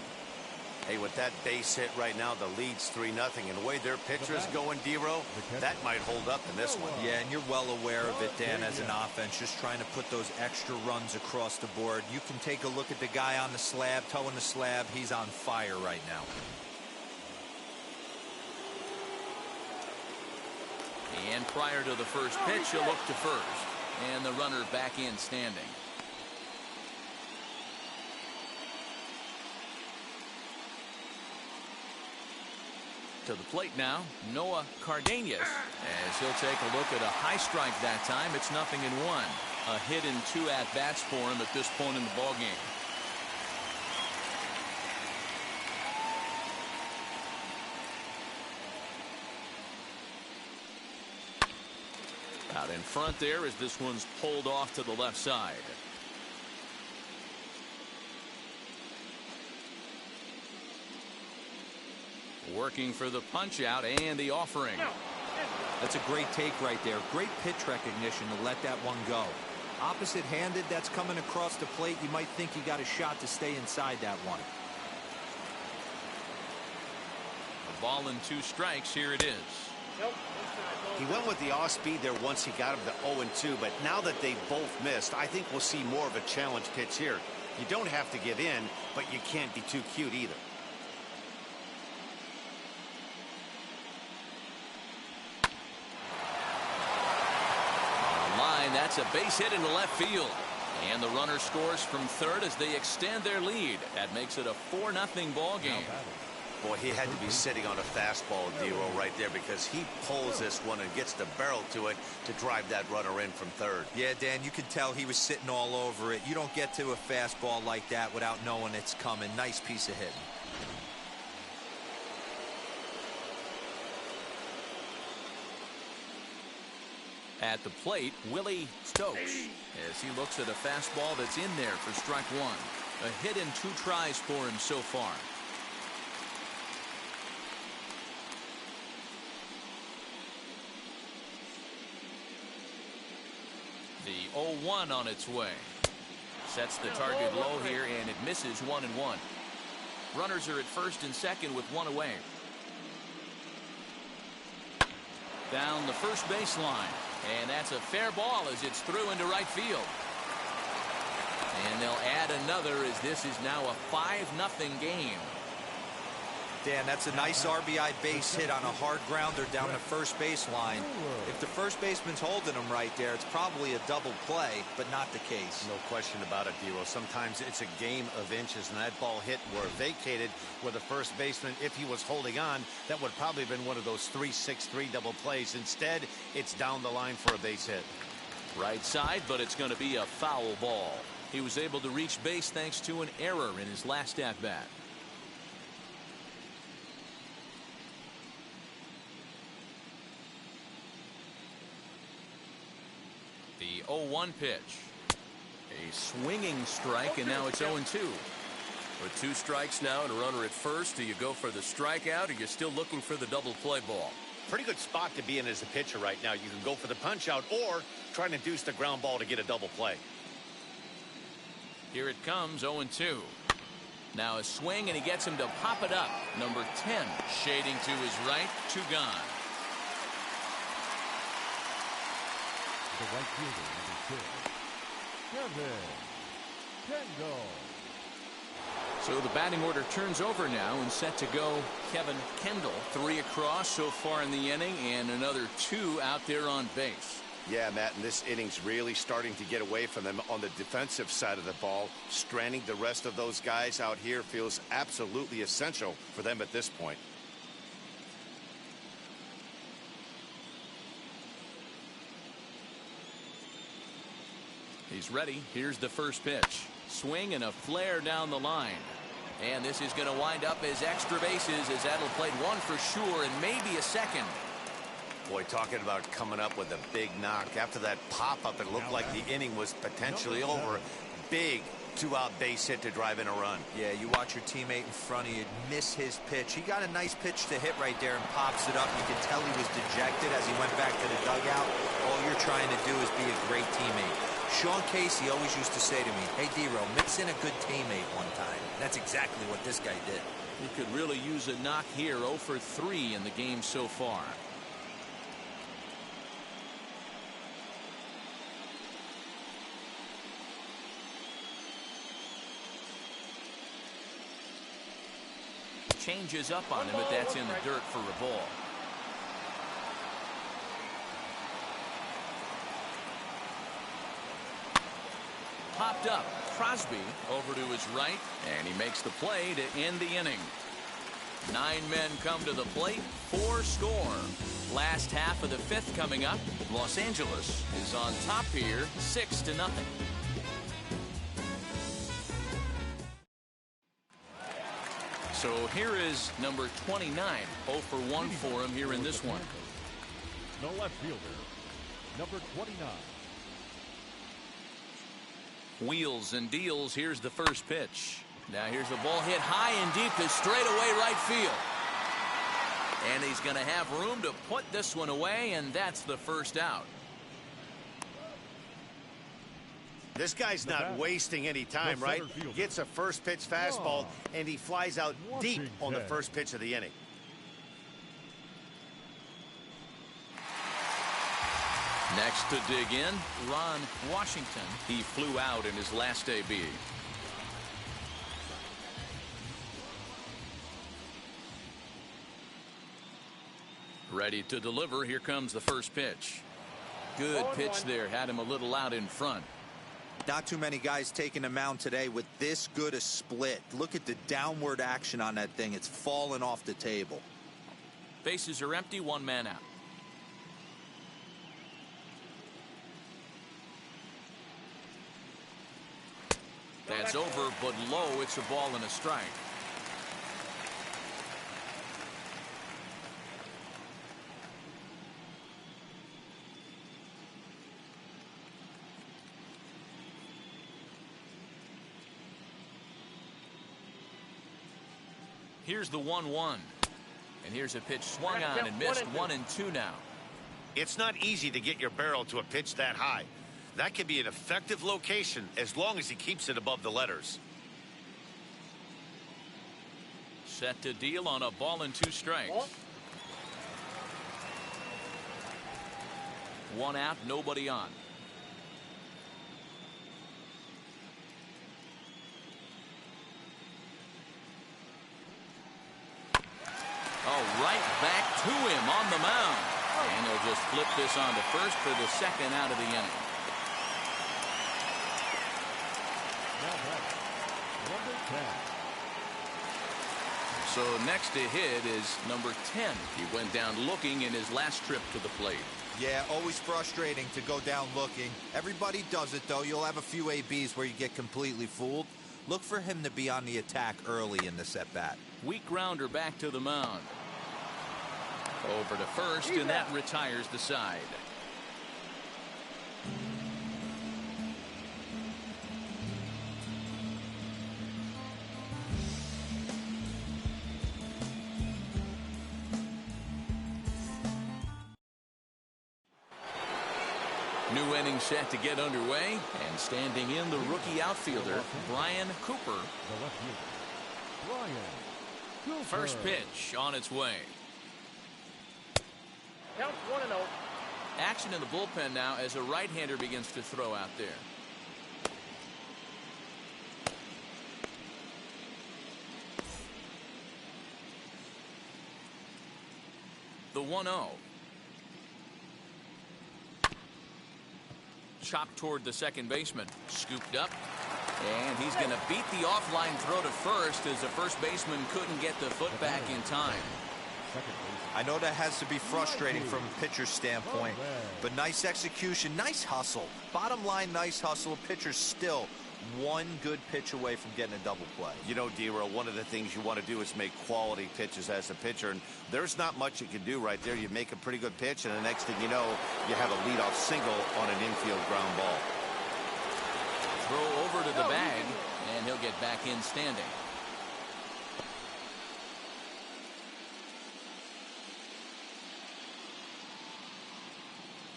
Hey, with that base hit right now, the lead's 3-0. And the way their pitcher's going, D-Row, that might hold up in this one. Yeah, and you're well aware of it, Dan, as an offense, just trying to put those extra runs across the board. You can take a look at the guy on the slab, towing the slab. He's on fire right now. And prior to the first pitch, he'll look to first. And the runner back in standing. To the plate now, Noah Cardenas, as he'll take a look at a high strike that time. It's 0-1. A hit and 2 at-bats for him at this point in the ball game. Out in front there as this one's pulled off to the left side. Working for the punch out and the offering. That's a great take right there. Great pitch recognition to let that one go. Opposite handed, that's coming across the plate. You might think you got a shot to stay inside that one. A ball and 2 strikes. Here it is. He went with the off speed there once he got him to 0-2, but now that they both missed, I think we'll see more of a challenge pitch here. You don't have to give in, but you can't be too cute either. On line, that's a base hit into left field. And the runner scores from third as they extend their lead. That makes it a 4-0 ball game. Boy, he had to be sitting on a fastball, D-Roll, right there, because he pulls this one and gets the barrel to it to drive that runner in from third. Yeah, Dan, you can tell he was sitting all over it. You don't get to a fastball like that without knowing it's coming. Nice piece of hitting. At the plate, Willie Stokes, as he looks at a fastball that's in there for strike one. A hit in 2 tries for him so far. The 0-1 on its way. Sets the target low here, and it misses 1-1. Runners are at first and second with 1 away. Down the first baseline. And that's a fair ball as it's through into right field. And they'll add another as this is now a 5-0 game. Dan, that's a nice RBI base hit on a hard grounder down the first baseline. If the first baseman's holding him right there, it's probably a double play, but not the case. No question about it, D-Roll. Sometimes it's a game of inches, and that ball hit where vacated where the first baseman, if he was holding on, that would probably have been one of those 3-6-3 double plays. Instead, it's down the line for a base hit. Right side, but it's going to be a foul ball. He was able to reach base thanks to an error in his last at-bat. The 0-1 pitch. A swinging strike, and now it's 0-2. With 2 strikes now and a runner at first, do you go for the strikeout, or you're still looking for the double play ball? Pretty good spot to be in as a pitcher right now. You can go for the punch out or try to induce the ground ball to get a double play. Here it comes, 0-2. Now a swing, and he gets him to pop it up. Number 10 shading to his right, 2 gone. The right fielder, number 6, Kevin Kendall. So the batting order turns over now, and set to go Kevin Kendall. 3 across so far in the inning, and another 2 out there on base. Yeah, Matt, and this inning's really starting to get away from them on the defensive side of the ball. Stranding the rest of those guys out here feels absolutely essential for them at this point. He's ready. Here's the first pitch. Swing and a flare down the line. And this is going to wind up as extra bases, as that'll play 1 for sure and maybe a second. Boy, talking about coming up with a big knock. After that pop-up, it looked like the inning was potentially over. Big 2-out base hit to drive in a run. Yeah, you watch your teammate in front of you miss his pitch. He got a nice pitch to hit right there and pops it up. You can tell he was dejected as he went back to the dugout. All you're trying to do is be a great teammate. Sean Casey always used to say to me, hey, D-Roll, mix in a good teammate one time. That's exactly what this guy did. He could really use a knock here. 0 for 3 in the game so far. Changes up on him, but that's in the dirt for a ball. Popped up. Crosby over to his right, and he makes the play to end the inning. 9 men come to the plate, 4 score. Last half of the 5th coming up. Los Angeles is on top here, 6-0. So here is number 29. 0 for 1 for him here in this one. The left fielder, number 29. Wheels and deals. Here's the first pitch. Now here's a ball hit high and deep to straightaway right field. And he's going to have room to put this one away, and that's the first out. This guy's not wasting any time, right? Gets a first pitch fastball, and he flies out deep on the first pitch of the inning. Next to dig in, Ron Washington. He flew out in his last AB. Ready to deliver. Here comes the first pitch. Good pitch there. Had him a little out in front. Not too many guys taking the mound today with this good a split. Look at the downward action on that thing. It's falling off the table. Bases are empty, one man out. That's over, but low. It's a ball and a strike. Here's the 1-1. And here's a pitch swung on and missed. 1-2 now. It's not easy to get your barrel to a pitch that high. That can be an effective location as long as he keeps it above the letters. Set to deal on a ball and 2 strikes. One out, nobody on. Oh, right back to him on the mound. And he'll just flip this on to first for the second out of the inning. Now back, number 10. So next to hit is number 10. He went down looking in his last trip to the plate. Yeah, always frustrating to go down looking. Everybody does it, though. You'll have a few ABs where you get completely fooled. Look for him to be on the attack early in this at-bat. Weak grounder back to the mound. Over to first, and that retires the side. New inning set to get underway, and standing in the rookie outfielder, Brian Cooper. The left fielder, Brian Cooper. First pitch on its way. Counts 1-0. Action in the bullpen now as a right-hander begins to throw out there. The 1-0. Chopped toward the second baseman. Scooped up. And he's going to beat the offline throw to first as the first baseman couldn't get the foot back in time. I know that has to be frustrating from a pitcher's standpoint, but nice execution, nice hustle. Bottom line, nice hustle. Pitcher's still one good pitch away from getting a double play. You know, D-Row, one of the things you want to do is make quality pitches as a pitcher, and there's not much you can do right there. You make a pretty good pitch, and the next thing you know, you have a leadoff single on an infield ground ball. Throw over to the bag, and he'll get back in standing.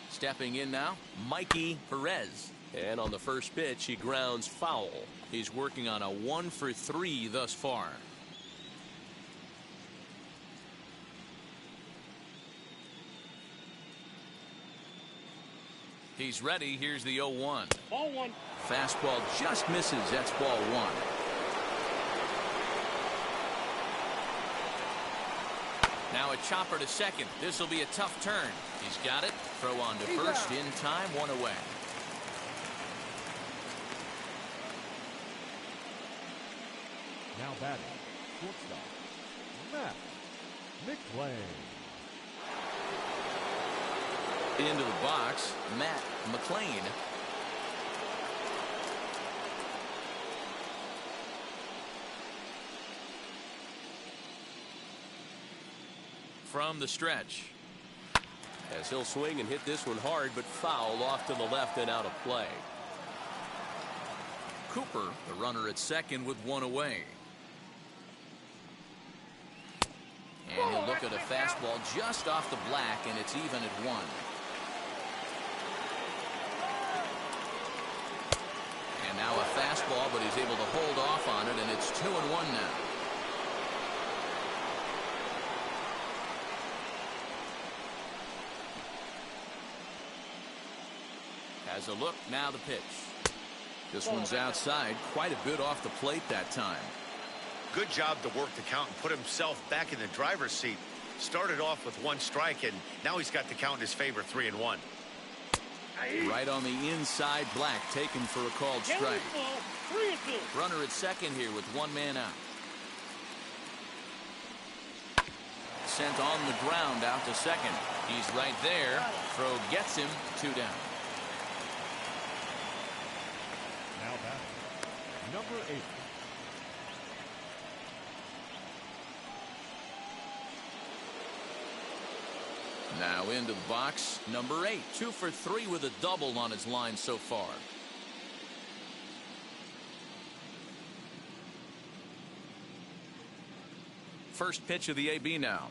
Stepping in now, Mikey Perez. And on the first pitch, he grounds foul. He's working on a 1-for-3 thus far. He's ready. Here's the 0-1. Ball 1. Fastball just misses. That's ball 1. Now a chopper to second. This will be a tough turn. He's got it. Throw on to first in time. 1 away. Now batting, shortstop, Matt McClain. Into the box, Matt McClain. From the stretch. As he'll swing and hit this one hard, but foul off to the left and out of play. Cooper, the runner at second with 1 away. And he'll look at a fastball just off the black, and it's even at 1. And now a fastball, but he's able to hold off on it, and it's 2-1 now. Has a look, now the pitch. This one's outside, quite a bit off the plate that time. Good job to work the count and put himself back in the driver's seat. Started off with 1 strike, and now he's got the count in his favor, 3-1. Right on the inside, Black taken for a called strike. 3-2. Runner at second here with one man out. Sent on the ground out to second. He's right there. Throw gets him. 2 down. Now batting, number 8. Now into the box, number 8. 2 for 3 with a double on his line so far. First pitch of the AB now.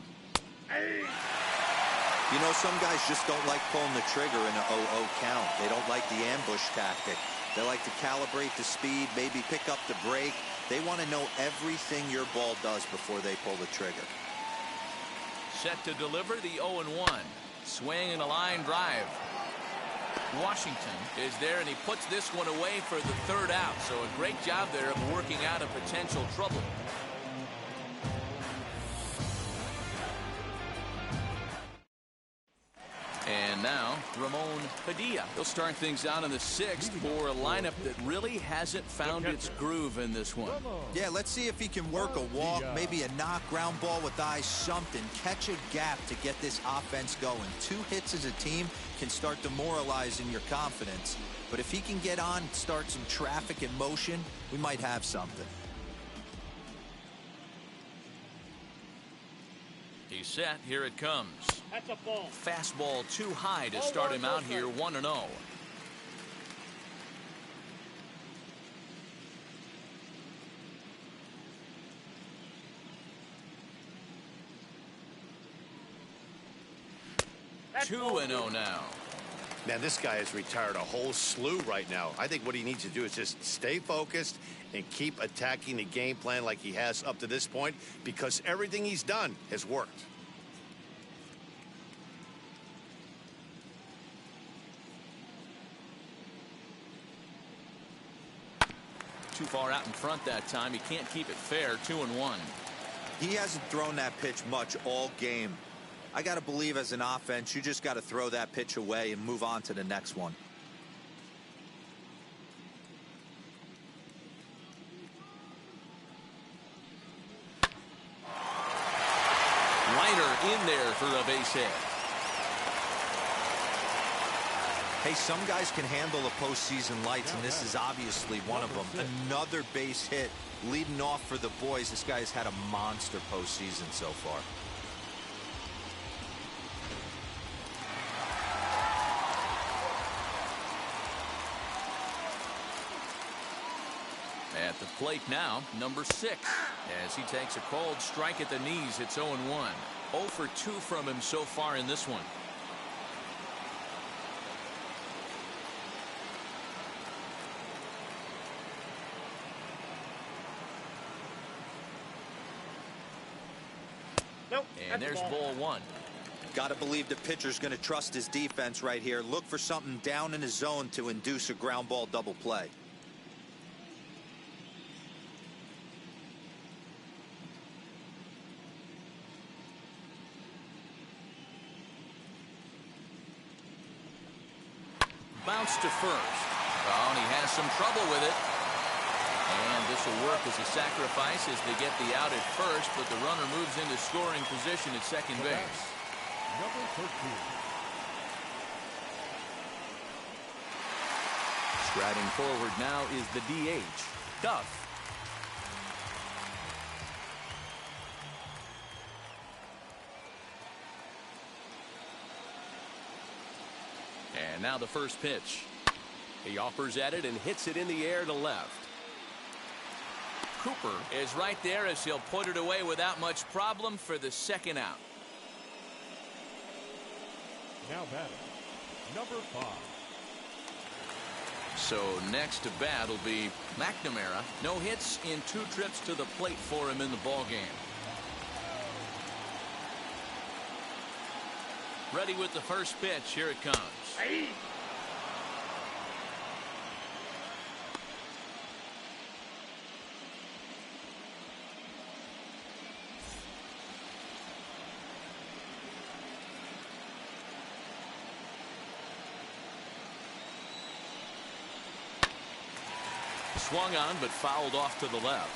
You know, some guys just don't like pulling the trigger in an 0-0 count. They don't like the ambush tactic. They like to calibrate the speed, maybe pick up the break. They want to know everything your ball does before they pull the trigger. Set to deliver the 0-1. Swing and a line drive. Washington is there, and he puts this one away for the 3rd out. So a great job there of working out a potential trouble. And now, Ramon Padilla. He'll start things out in the 6th for a lineup that really hasn't found its groove in this one. Yeah, let's see if he can work a walk, maybe a knock, ground ball with eyes, something. Catch a gap to get this offense going. 2 hits as a team can start demoralizing your confidence. But if he can get on, start some traffic in motion, we might have something. He's set. Here it comes. That's a ball. Fastball too high to start him out here 1-0. That's 2-0 now. Man, this guy has retired a whole slew right now. I think what he needs to do is just stay focused and keep attacking the game plan like he has up to this point, because everything he's done has worked. Too far out in front that time. He can't keep it fair. 2-1. He hasn't thrown that pitch much all game. I got to believe as an offense, you just got to throw that pitch away and move on to the next one. Liner in there for a base hit. Hey, some guys can handle the postseason lights, and this is obviously one of them. Another base hit leading off for the boys. This guy's had a monster postseason so far. At the plate now, number 6. As he takes a called strike at the knees, it's 0-1. 0 for 2 from him so far in this one. Nope. And there's ball 1. Got to believe the pitcher's going to trust his defense right here. Look for something down in his zone to induce a ground ball double play. Bounce to first. Oh, and he has some trouble with it. And this will work as a sacrifice as they get the out at first, but the runner moves into scoring position at second base. Number 13. Striding forward now is the DH, Duff. And now the first pitch. He offers at it and hits it in the air to left. Cooper is right there as he'll put it away without much problem for the second out. Now batting, number 5. So next to bat will be McNamara. No hits in 2 trips to the plate for him in the ballgame. Ready with the first pitch. Here it comes. Swung on, but fouled off to the left.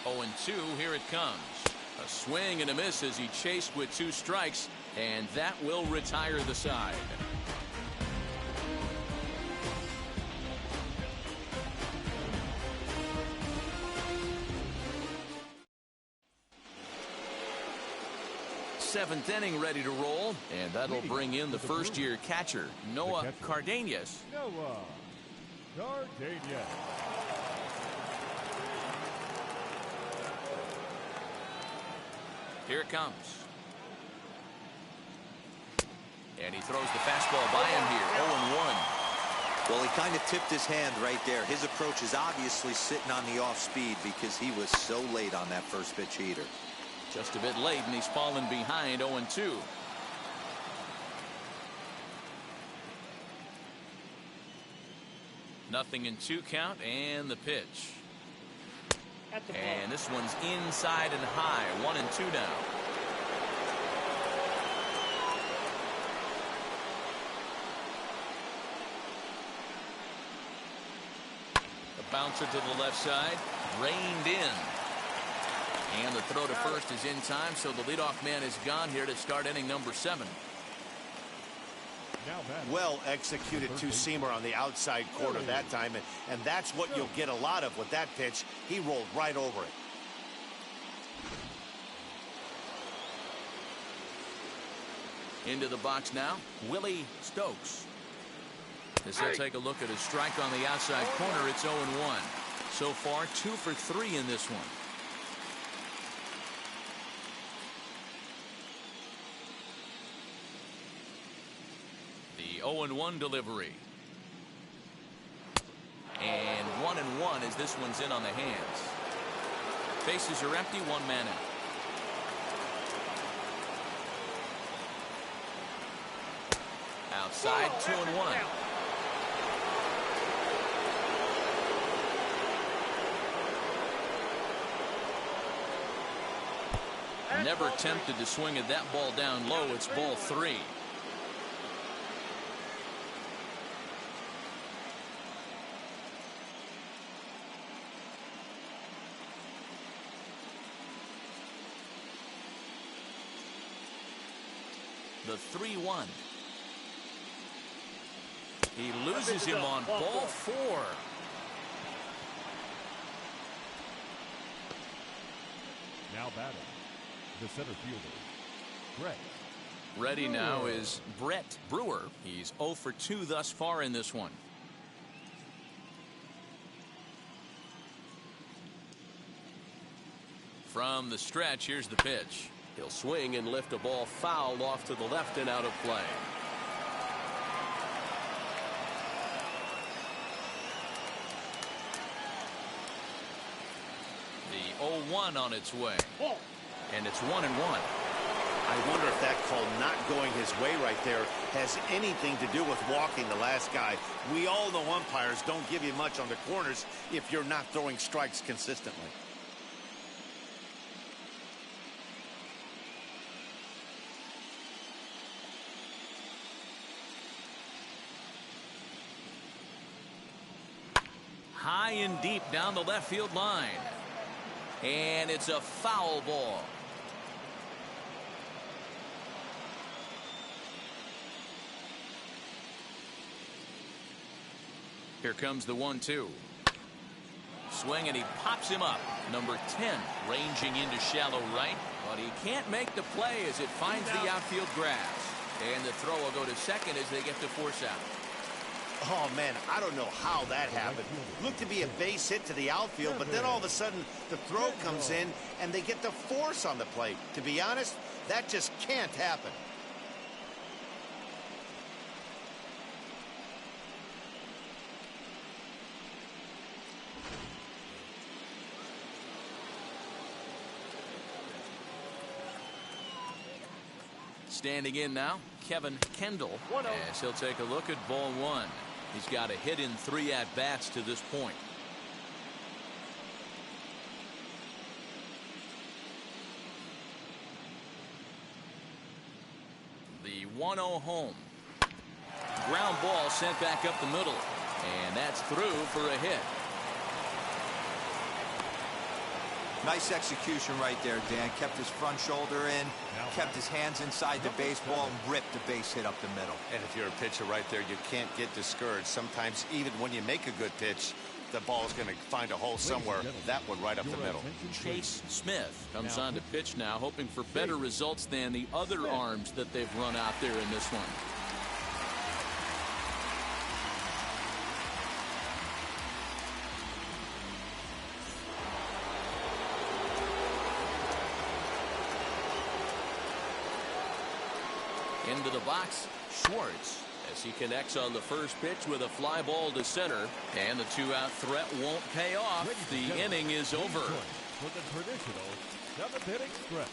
Oh, and 2, here it comes. A swing and a miss as he chased with 2 strikes, and that will retire the side. Seventh inning ready to roll, and that'll bring in the first-year catcher, Noah Cardenas. Noah Cardenas. Here it comes. And he throws the fastball by him here, 0-1. Well, he kind of tipped his hand right there. His approach is obviously sitting on the off speed because he was so late on that first pitch heater. Just a bit late, and he's fallen behind 0-2. Nothing in 2 count, and the pitch. And this one's inside and high, 1-2 now. The bouncer to the left side, reined in. And the throw to first is in time, so the leadoff man is gone here to start inning number 7. Well executed two-seamer on the outside corner that time, and that's what you'll get a lot of with that pitch. He rolled right over it. Into the box now, Willie Stokes. As he'll take a look at a strike on the outside corner, it's 0-1. So far, 2 for 3 in this one. The 0-1 delivery. And 1-1 as this one's in on the hands. Bases are empty, 1 man out. Outside, 2-1. Never tempted to swing at that ball down low. It's ball 3. The 3-1. He loses him on ball 4. Now batting, the center fielder, Brett. Ready now is Brett Brewer. He's 0 for 2 thus far in this one. From the stretch, here's the pitch. He'll swing and lift a ball foul off to the left and out of play. The 0-1 on its way. And it's 1-1. I wonder if that call not going his way right there has anything to do with walking the last guy. We all know umpires don't give you much on the corners if you're not throwing strikes consistently. High and deep down the left field line. And it's a foul ball. Here comes the 1-2. Swing, and he pops him up. Number 10 ranging into shallow right, but he can't make the play as it finds the outfield grass. And the throw will go to second as they get to force out. Oh, man, I don't know how that happened. Looked to be a base hit to the outfield, but then all of a sudden the throw comes in and they get the force on the plate. To be honest, that just can't happen. Standing in now, Kevin Kendall, as he'll take a look at ball 1. He's got a hit in 3 at-bats to this point. 1-0 home. Ground ball sent back up the middle. And that's through for a hit. Nice execution right there, Dan. Kept his front shoulder in, kept his hands inside the baseball, and ripped the base hit up the middle. And if you're a pitcher right there, you can't get discouraged. Sometimes even when you make a good pitch, the ball's going to find a hole somewhere. That one right up the middle. Chase Smith comes on to pitch now, hoping for better results than the other arms that they've run out there in this one. Into the box, Schwartz, as he connects on the first pitch with a fly ball to center. And the two-out threat won't pay off. The inning is over. For the traditional seventh-inning stretch.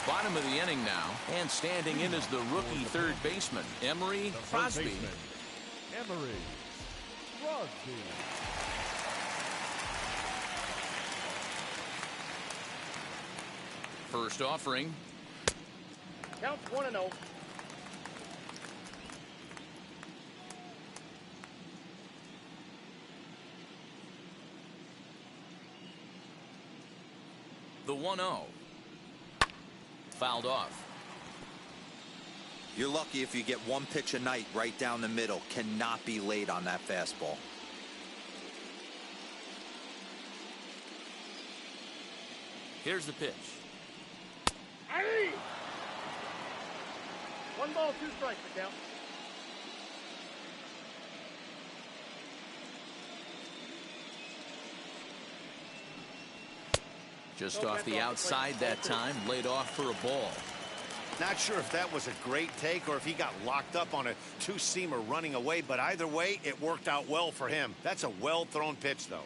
Bottom of the inning now, and standing in is the rookie third baseman, Emery Crosby. Emery Crosby. First offering. Counts 1-0. The 1-0. Fouled off. You're lucky if you get one pitch a night right down the middle. Cannot be late on that fastball. Here's the pitch. Aye. 1 ball, 2 strikes to count. Just off the outside that time, laid off for a ball. Not sure if that was a great take or if he got locked up on a two-seamer running away, but either way, it worked out well for him. That's a well-thrown pitch, though.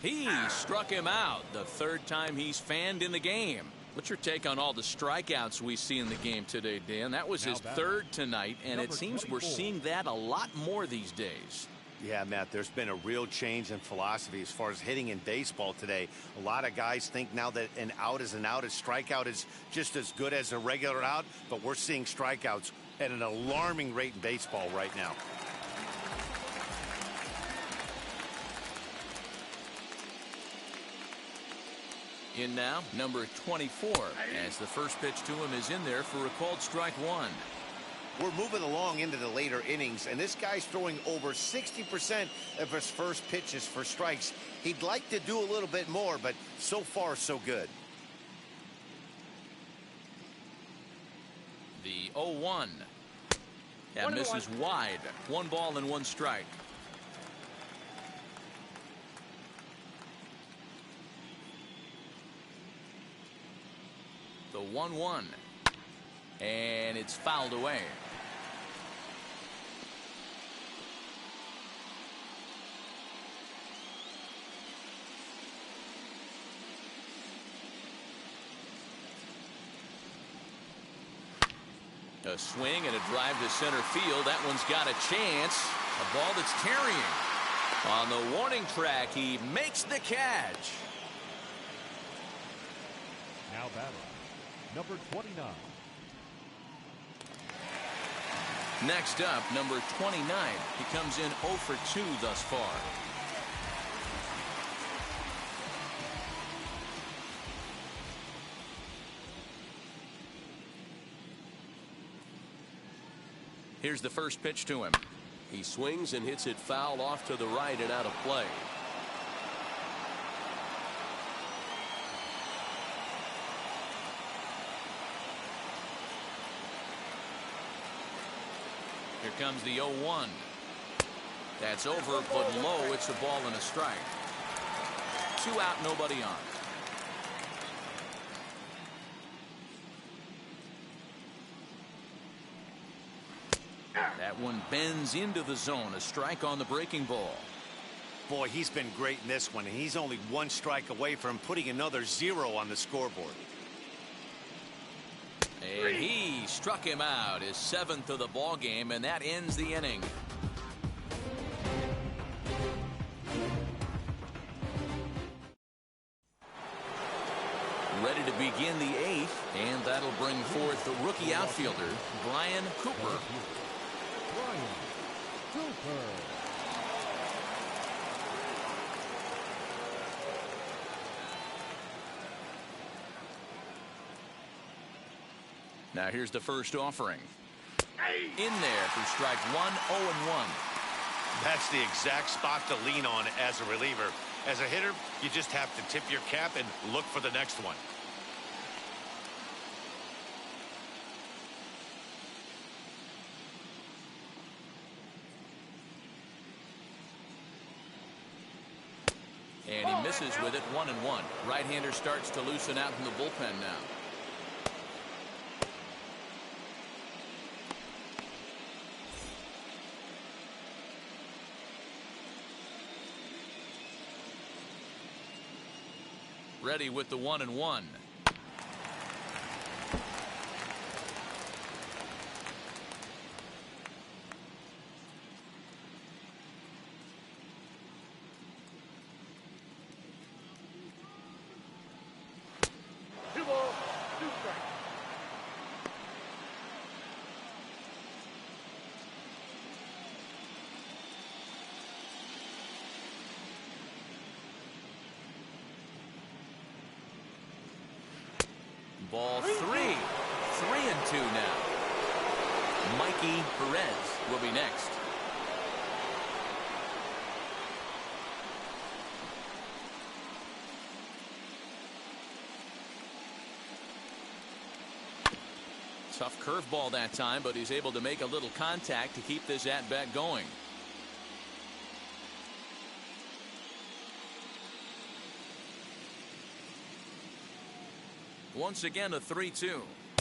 He struck him out the third time he's fanned in the game. What's your take on all the strikeouts we see in the game today, Dan? That was his third tonight, and it seems we're seeing that a lot more these days. Yeah, Matt, there's been a real change in philosophy as far as hitting in baseball today. A lot of guys think now that an out is an out, a strikeout is just as good as a regular out, but we're seeing strikeouts at an alarming rate in baseball right now. In now, number 24, as the first pitch to him is in there for a called strike one. We're moving along into the later innings, and this guy's throwing over 60% of his first pitches for strikes. He'd like to do a little bit more, but so far, so good. The 0-1. That misses wide. 1 ball and 1 strike. The 1-1. And it's fouled away. A swing and a drive to center field. That one's got a chance. A ball that's carrying. On the warning track, he makes the catch. Now batting, number 29. Next up, number 29. He comes in 0 for 2 thus far. Here's the first pitch to him. He swings and hits it foul off to the right and out of play. Here comes the 0-1. That's over, but low. It's a ball and a strike. 2 out, nobody on. That one bends into the zone. A strike on the breaking ball. Boy, he's been great in this one, and he's only 1 strike away from putting another 0 on the scoreboard. And he struck him out, his 7th of the ball game, and that ends the inning. bring forth the rookie outfielder, Brian Cooper. Brian Cooper. Now here's the first offering. In there for strike one, 0-1. That's the exact spot to lean on as a reliever. As a hitter, you just have to tip your cap and look for the next one. And he misses with it, 1-1. Right-hander starts to loosen out in the bullpen now. Ready with the 1-1. Two balls, two strikes. Ball 3. 3-2 now. Mikey Perez will be next. Tough curveball that time, but he's able to make a little contact to keep this at-bat going. Once again, a 3-2.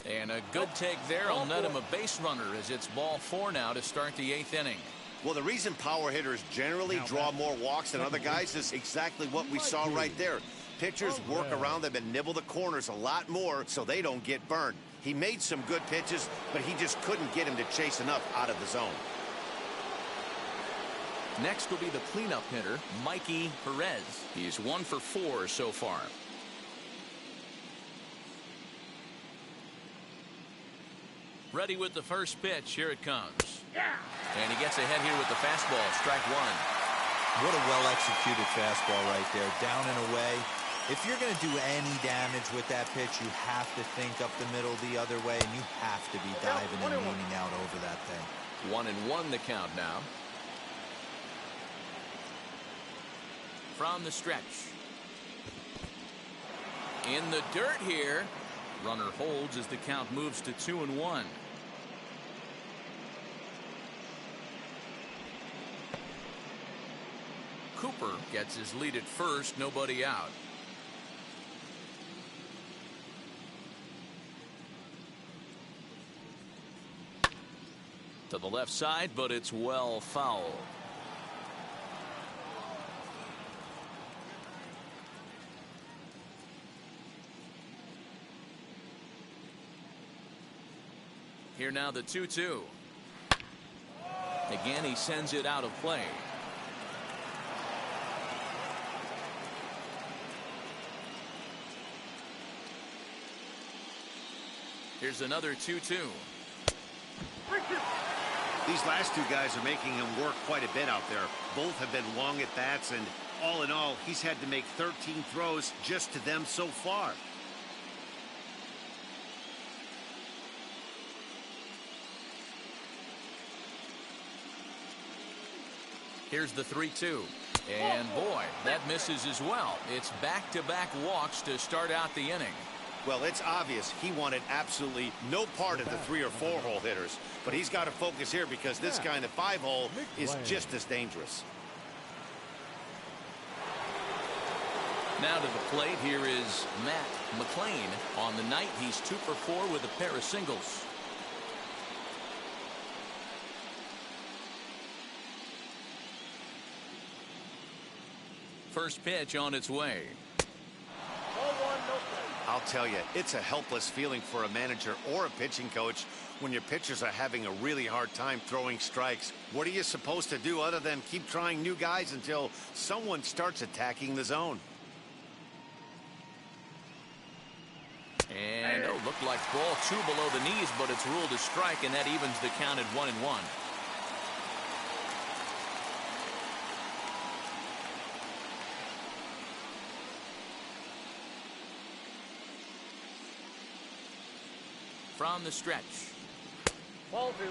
And a good take there will net him a base runner as it's ball 4 now to start the 8th inning. Well, the reason power hitters generally draw more walks than other guys is exactly what we saw right there. Pitchers work around them and nibble the corners a lot more so they don't get burned. He made some good pitches, but he just couldn't get him to chase enough out of the zone. Next will be the cleanup hitter, Mikey Perez. He's 1 for 4 so far. Ready with the first pitch. Here it comes. And he gets ahead here with the fastball. Strike one. What a well-executed fastball right there. Down and away. If you're going to do any damage with that pitch, you have to think up the middle the other way, and you have to be diving and leaning out over that thing. 1-1 the count now. From the stretch. In the dirt here. Runner holds as the count moves to 2-1. Cooper gets his lead at first, nobody out. To the left side, but it's well foul. Here now the 2-2. Again, he sends it out of play. Here's another 2-2. These last two guys are making him work quite a bit out there. Both have been long at bats, and all in all, he's had to make 13 throws just to them so far. Here's the 3-2. And boy, that misses as well. It's back-to-back walks to start out the inning. Well, it's obvious he wanted absolutely no part of the 3 or 4 hole hitters, but he's got to focus here because this guy in the 5 hole is just as dangerous. Now to the plate, here is Matt McLean. On the night, he's 2 for 4 with a pair of singles. First pitch on its way. I'll tell you, it's a helpless feeling for a manager or a pitching coach when your pitchers are having a really hard time throwing strikes. What are you supposed to do other than keep trying new guys until someone starts attacking the zone? And looked like ball 2 below the knees, but it's ruled a strike, and that evens the count at 1-1. From the stretch. Ball 2.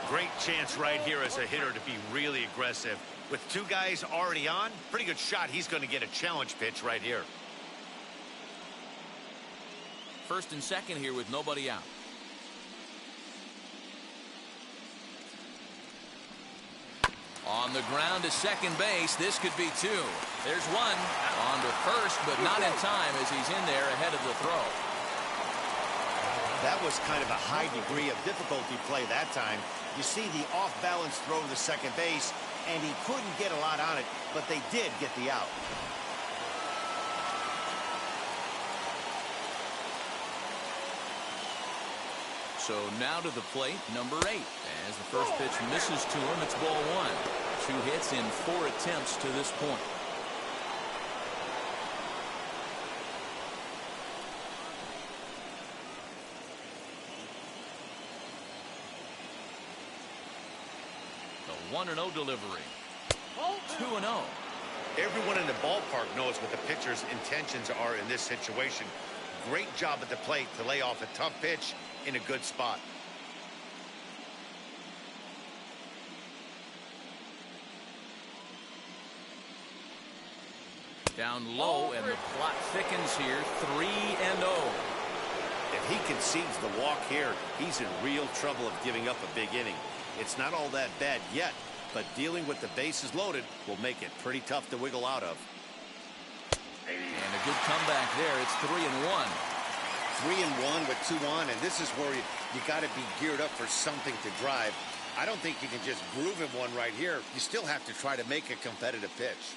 Great chance right here as a hitter to be really aggressive. With 2 guys already on, pretty good shot. He's going to get a challenge pitch right here. First and second here with nobody out. On the ground to second base. This could be 2. There's 1 on to first, but not in time as he's in there ahead of the throw. That was kind of a high degree of difficulty play that time. You see the off-balance throw to the second base, and he couldn't get a lot on it, but they did get the out. So now to the plate, number 8. As the first pitch misses to him, it's ball 1. 2 hits in 4 attempts to this point. The 1-0 delivery. 2-0. Everyone in the ballpark knows what the pitcher's intentions are in this situation. Great job at the plate to lay off a tough pitch in a good spot. Down low, and the plot thickens here. 3-0. If he concedes the walk here, he's in real trouble of giving up a big inning. It's not all that bad yet, but dealing with the bases loaded will make it pretty tough to wiggle out of. And a good comeback there. It's 3-1. 3-1 with 2 on, and this is where you got to be geared up for something to drive. I don't think you can just groove him one right here. You still have to try to make a competitive pitch.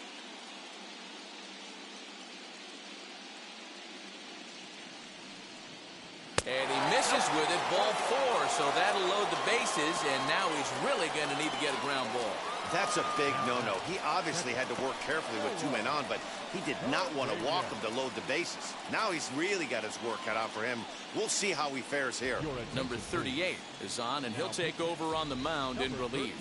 And he misses with it, ball 4, so that'll load the bases, and now he's really going to need to get a ground ball. That's a big no-no. He obviously had to work carefully with 2 men on, but he did not want to walk him to load the bases. Now he's really got his work cut out for him. We'll see how he fares here. Number 38 is on, and he'll take over on the mound in relief.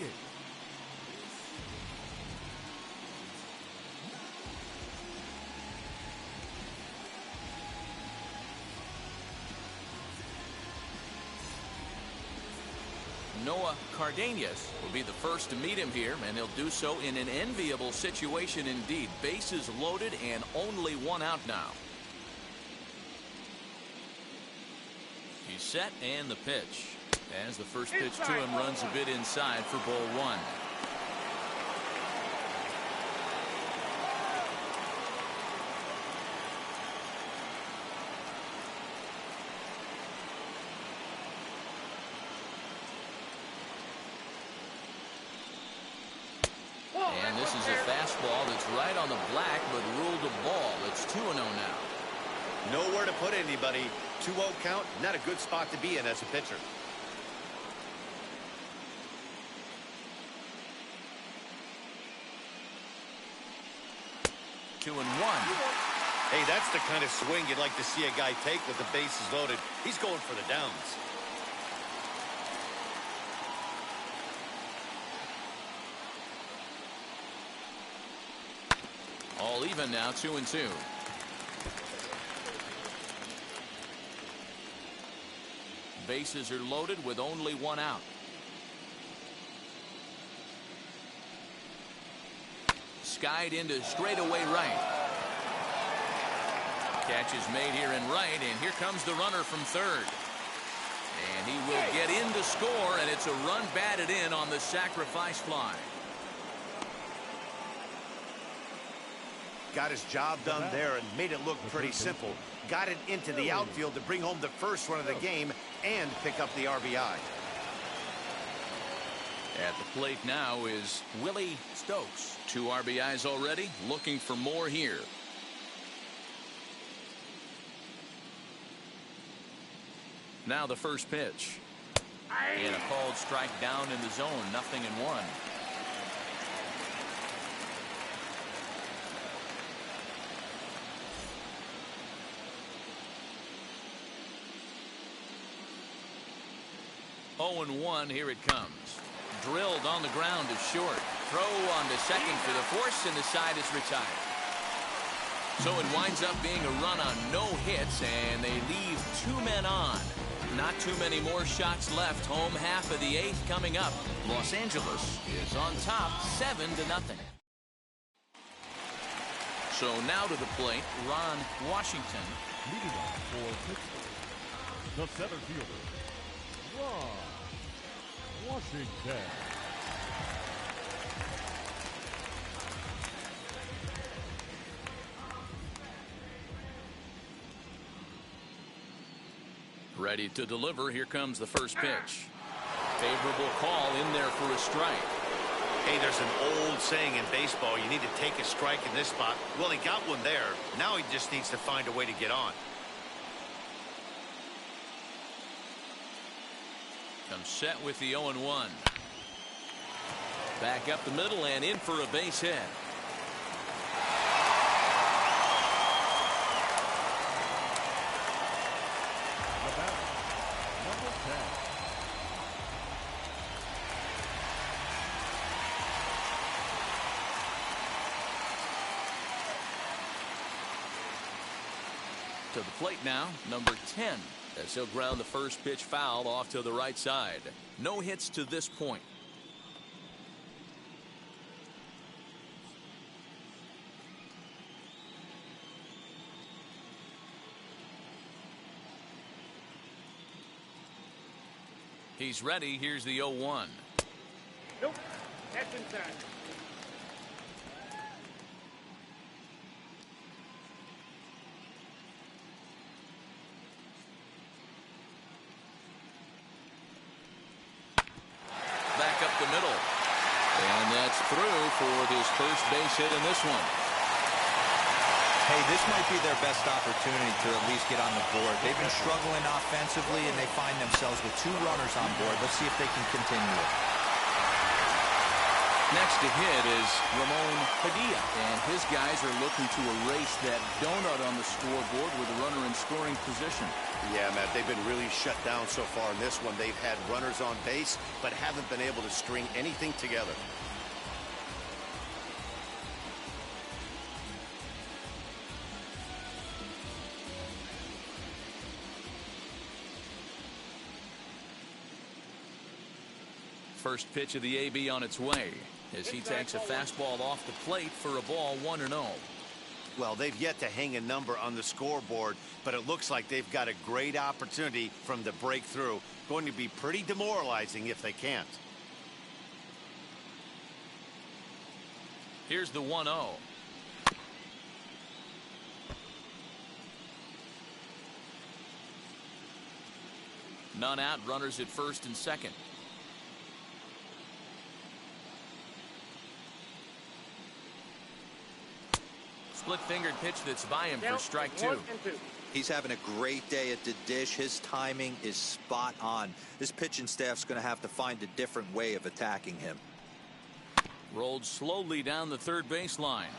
Noah Cardenas will be the first to meet him here, and he'll do so in an enviable situation indeed. Bases loaded and only 1 out now. He's set, and the pitch. As the first pitch to him runs a bit inside for ball 1. And this is a fastball that's right on the black, but ruled a ball. It's 2-0 now. Nowhere to put anybody. 2-0 count, not a good spot to be in as a pitcher. Two and 1. Hey, that's the kind of swing you'd like to see a guy take with the bases loaded. He's going for the downs. All even now, 2 and 2. Bases are loaded with only 1 out. Skied into straightaway right. Catch is made here in right, and here comes the runner from third. And he will get in to score, and it's a run batted in on the sacrifice fly. Got his job done there and made it look pretty simple. Got it into the outfield to bring home the first run of the game and pick up the RBI. At the plate now is Willie Stokes. 2 RBIs already, looking for more here. Now the first pitch. And a called strike down in the zone, 0-1. 0-1, here it comes. Drilled on the ground is short. Throw on to second for the force, and the side is retired. So it winds up being a run on no hits, and they leave 2 men on. Not too many more shots left. Home half of the 8th coming up. Los Angeles is on top 7-0. So now to the plate, Ron Washington. Leading off for Pittsburgh, the center fielder, Ron Washington. Ready to deliver. Here comes the first pitch. Favorable call in there for a strike. Hey, there's an old saying in baseball, you need to take a strike in this spot. Well, he got one there. Now he just needs to find a way to get on. Comes set with the 0-1. Back up the middle and in for a base hit. The batter, number 10. To the plate now, number 10, as he'll ground the first pitch foul off to the right side. No hits to this point. He's ready. Here's the 0-1. Nope. That's inside. Back up the middle. And that's through for his first base hit in this one. Hey, this might be their best opportunity to at least get on the board. They've been struggling offensively, and they find themselves with 2 runners on board. Let's see if they can continue it. Next to hit is Ramon Padilla, and his guys are looking to erase that donut on the scoreboard with a runner in scoring position. Yeah, Matt, they've been really shut down so far in this one. They've had runners on base, but haven't been able to string anything together. First pitch of the AB on its way as he takes a fastball off the plate for a ball 1-0. Well, they've yet to hang a number on the scoreboard, but it looks like they've got a great opportunity from the breakthrough. Going to be pretty demoralizing if they can't. Here's the 1-0. None out, runners at first and second. Split-fingered pitch that's by him for strike 2. He's having a great day at the dish. His timing is spot on. This pitching staff's going to have to find a different way of attacking him. Rolled slowly down the third baseline.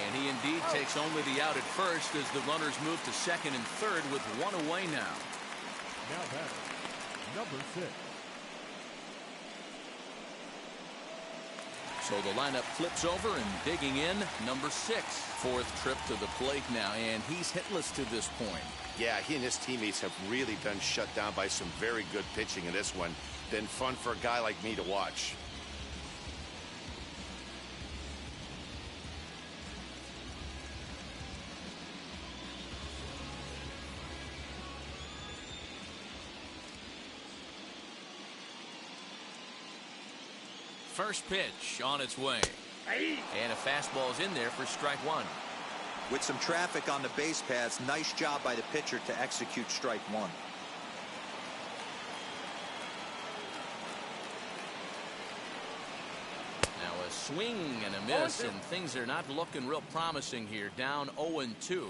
And he indeed takes only the out at first as the runners move to second and third with 1 away now. Now batter, number 6. So the lineup flips over and digging in, number 6. 4th trip to the plate now, and he's hitless to this point. Yeah, he and his teammates have really been shut down by some very good pitching in this one. Been fun for a guy like me to watch. First pitch on its way. And a fastball's in there for strike 1. With some traffic on the base paths, nice job by the pitcher to execute strike 1. Now a swing and a miss, and things are not looking real promising here. Down 0-2.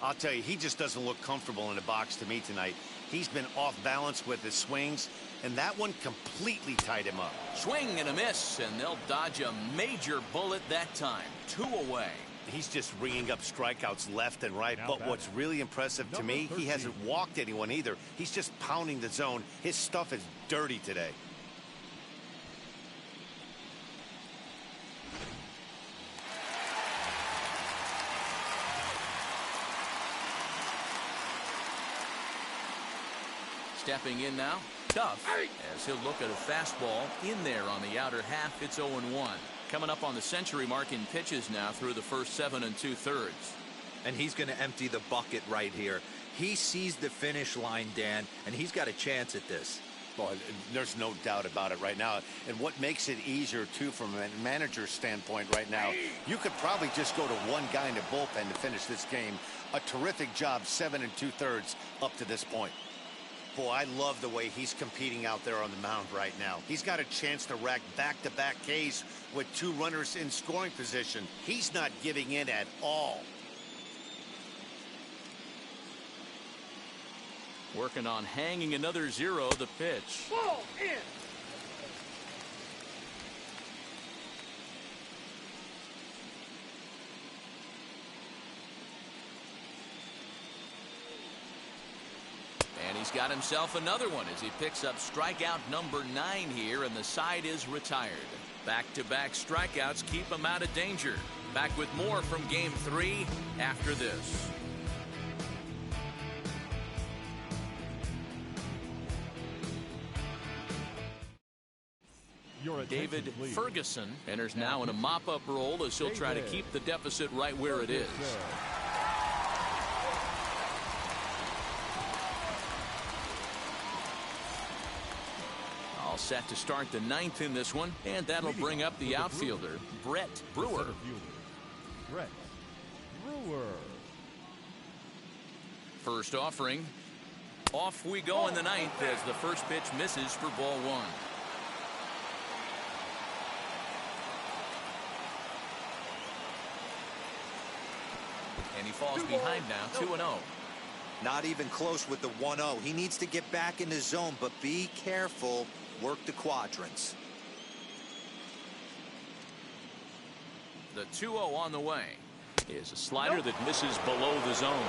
I'll tell you, he just doesn't look comfortable in the box to me tonight. He's been off balance with his swings, and that one completely tied him up. Swing and a miss, and they'll dodge a major bullet that time. 2 away. He's just ringing up strikeouts left and right. But what's really impressive to me, he hasn't walked anyone either. He's just pounding the zone. His stuff is dirty today. Stepping in now, Duff, as he'll look at a fastball in there on the outer half. It's 0-1. Coming up on the century mark in pitches now through the first 7 2/3. And he's going to empty the bucket right here. He sees the finish line, Dan, and he's got a chance at this. Well, there's no doubt about it right now. And what makes it easier, too, from a manager's standpoint right now, you could probably just go to one guy in the bullpen to finish this game. A terrific job, 7 2/3 up to this point. Boy, I love the way he's competing out there on the mound right now. He's got a chance to rack back-to-back Ks with 2 runners in scoring position. He's not giving in at all. Working on hanging another 0, the pitch. Ball in. And he's got himself another one as he picks up strikeout number 9 here, and the side is retired. Back-to-back strikeouts keep him out of danger. Back with more from Game 3 after this. David Ferguson enters now in a mop-up role as he'll try to keep the deficit right where it is. All set to start the 9th in this one, and that'll bring up the outfielder, Brett Brewer. Brett Brewer. First offering. Off we go in the 9th as the first pitch misses for ball 1. And he falls behind now, 2-0. Not even close with the 1-0. He needs to get back in the zone, but be careful. Work the quadrants. The 2-0 on the way is a slider that misses below the zone.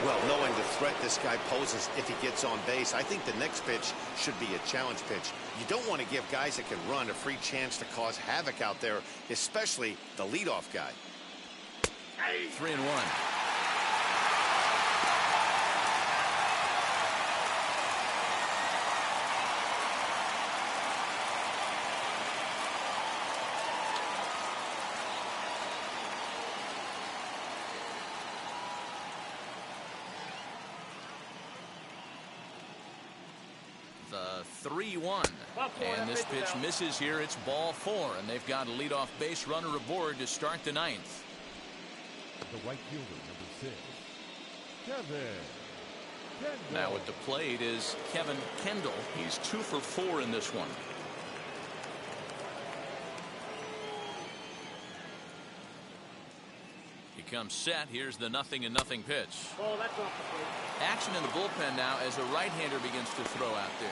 Well, knowing the threat this guy poses if he gets on base, I think the next pitch should be a challenge pitch. You don't want to give guys that can run a free chance to cause havoc out there, especially the leadoff guy. 3-1. The 3-1. And this pitch misses here. It's ball 4, and they've got a leadoff base runner aboard to start the 9th. The right fielder, number 6, Kevin Kendall. Now at the plate is Kevin Kendall. He's 2 for 4 in this one. He comes set. Here's the 0-0 pitch. Ball, that's off the plate. Action in the bullpen now as a right-hander begins to throw out there.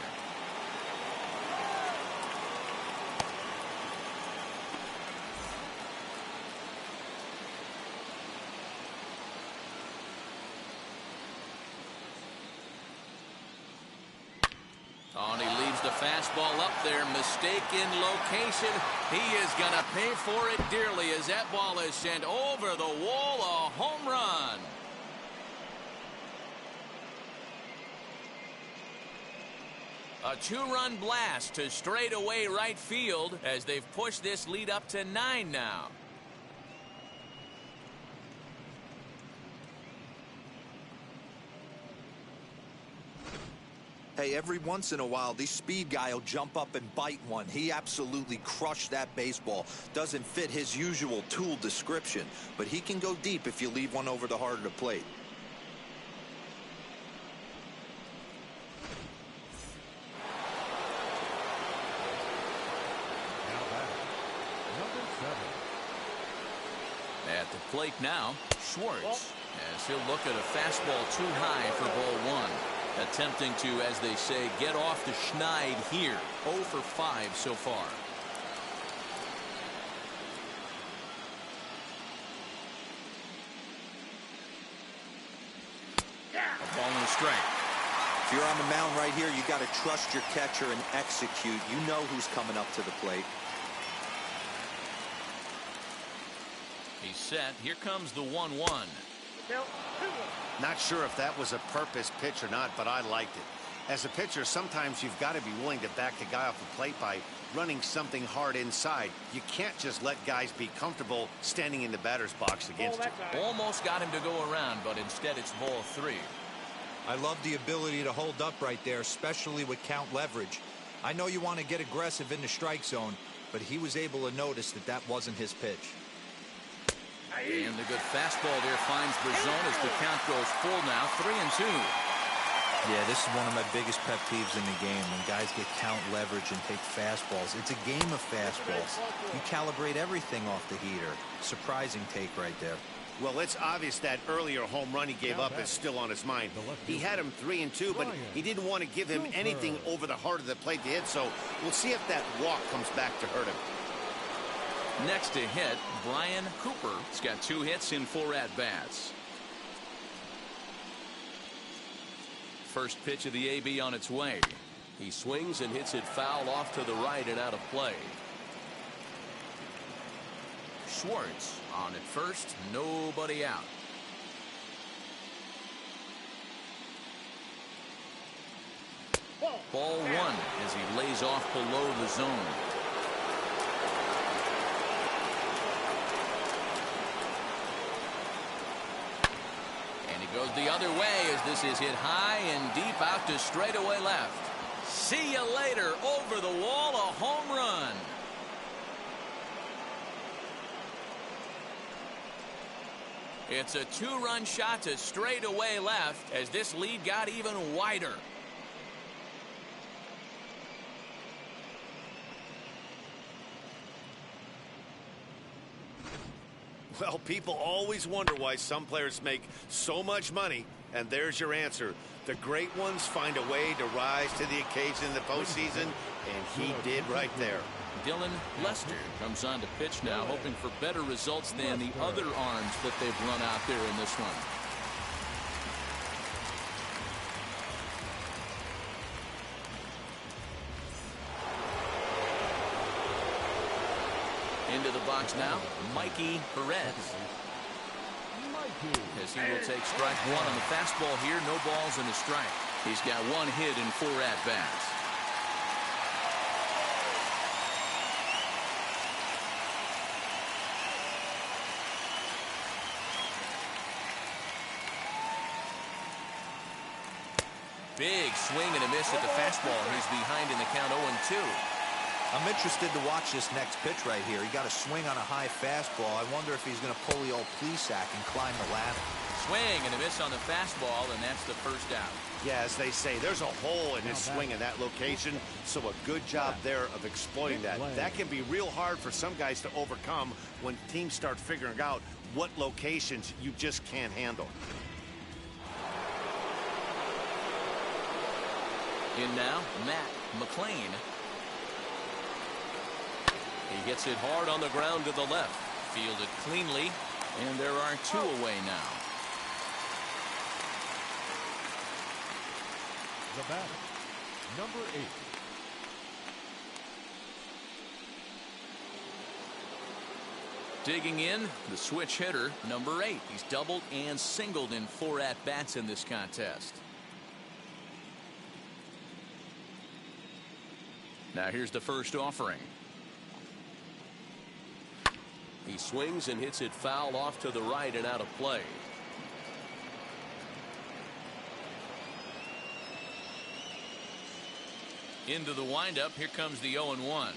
Oh, and he leaves the fastball up there. Mistake in location. He is going to pay for it dearly as that ball is sent over the wall. A home run. A 2-run blast to straightaway right field as they've pushed this lead up to 9 now. Hey, every once in a while, this speed guy will jump up and bite one. He absolutely crushed that baseball. Doesn't fit his usual tool description, but he can go deep if you leave one over the heart of the plate. At the plate now, Schwartz, as he'll look at a fastball too high for ball 1. Attempting to, as they say, get off the schneid here. 0 for 5 so far. If you're on the mound right here, you got to trust your catcher and execute. You know who's coming up to the plate. He's set. Here comes the 1-1. Not sure if that was a purpose pitch or not, but I liked it. As a pitcher, sometimes you've got to be willing to back the guy off the plate by running something hard inside. You can't just let guys be comfortable standing in the batter's box against you. Almost got him to go around, but instead it's ball 3. I love the ability to hold up right there, especially with count leverage. I know you want to get aggressive in the strike zone, but he was able to notice that that wasn't his pitch. And the good fastball there finds Brazone as the count goes full now, 3-2. Yeah, this is one of my biggest pet peeves in the game, when guys get count leverage and take fastballs. It's a game of fastballs. You calibrate everything off the heater. Surprising take right there. Well, it's obvious that earlier home run he gave up is still on his mind. He had him 3-2, but he didn't want to give him anything over the heart of the plate to hit, so we'll see if that walk comes back to hurt him. Next to hit, Brian Cooper. He's got 2 hits in 4 at-bats. First pitch of the AB on its way. He swings and hits it foul off to the right and out of play. Schwartz on at first, nobody out. Ball 1 as he lays off below the zone. Goes the other way as this is hit high and deep out to straightaway left. See you later. Over the wall, a home run. It's a 2-run shot to straightaway left as this lead got even wider. Well, people always wonder why some players make so much money, and there's your answer. The great ones find a way to rise to the occasion in the postseason, and he did right there. Dylan Lester comes on to pitch now, hoping for better results than the other arms that they've run out there in this one. Into the box now, Mikey Perez. As he will take strike 1 on the fastball here, no balls and a strike. He's got 1 hit in 4 at-bats. Big swing and a miss at the fastball. He's behind in the count 0-2. I'm interested to watch this next pitch right here. He got a swing on a high fastball. I wonder if he's going to pull the old Plesac and climb the ladder. Swing and a miss on the fastball, and that's the first out. Yeah, as they say, there's a hole in his swing in that location, so a good job there of exploiting that. That can be real hard for some guys to overcome when teams start figuring out what locations you just can't handle. In now, Matt McLean. He gets it hard on the ground to the left. Fielded cleanly, and there are 2 away now. The batter, number 8. Digging in, the switch hitter, number 8. He's doubled and singled in 4 at-bats in this contest. Now here's the first offering. He swings and hits it foul off to the right and out of play. Into the windup, here comes the 0-1.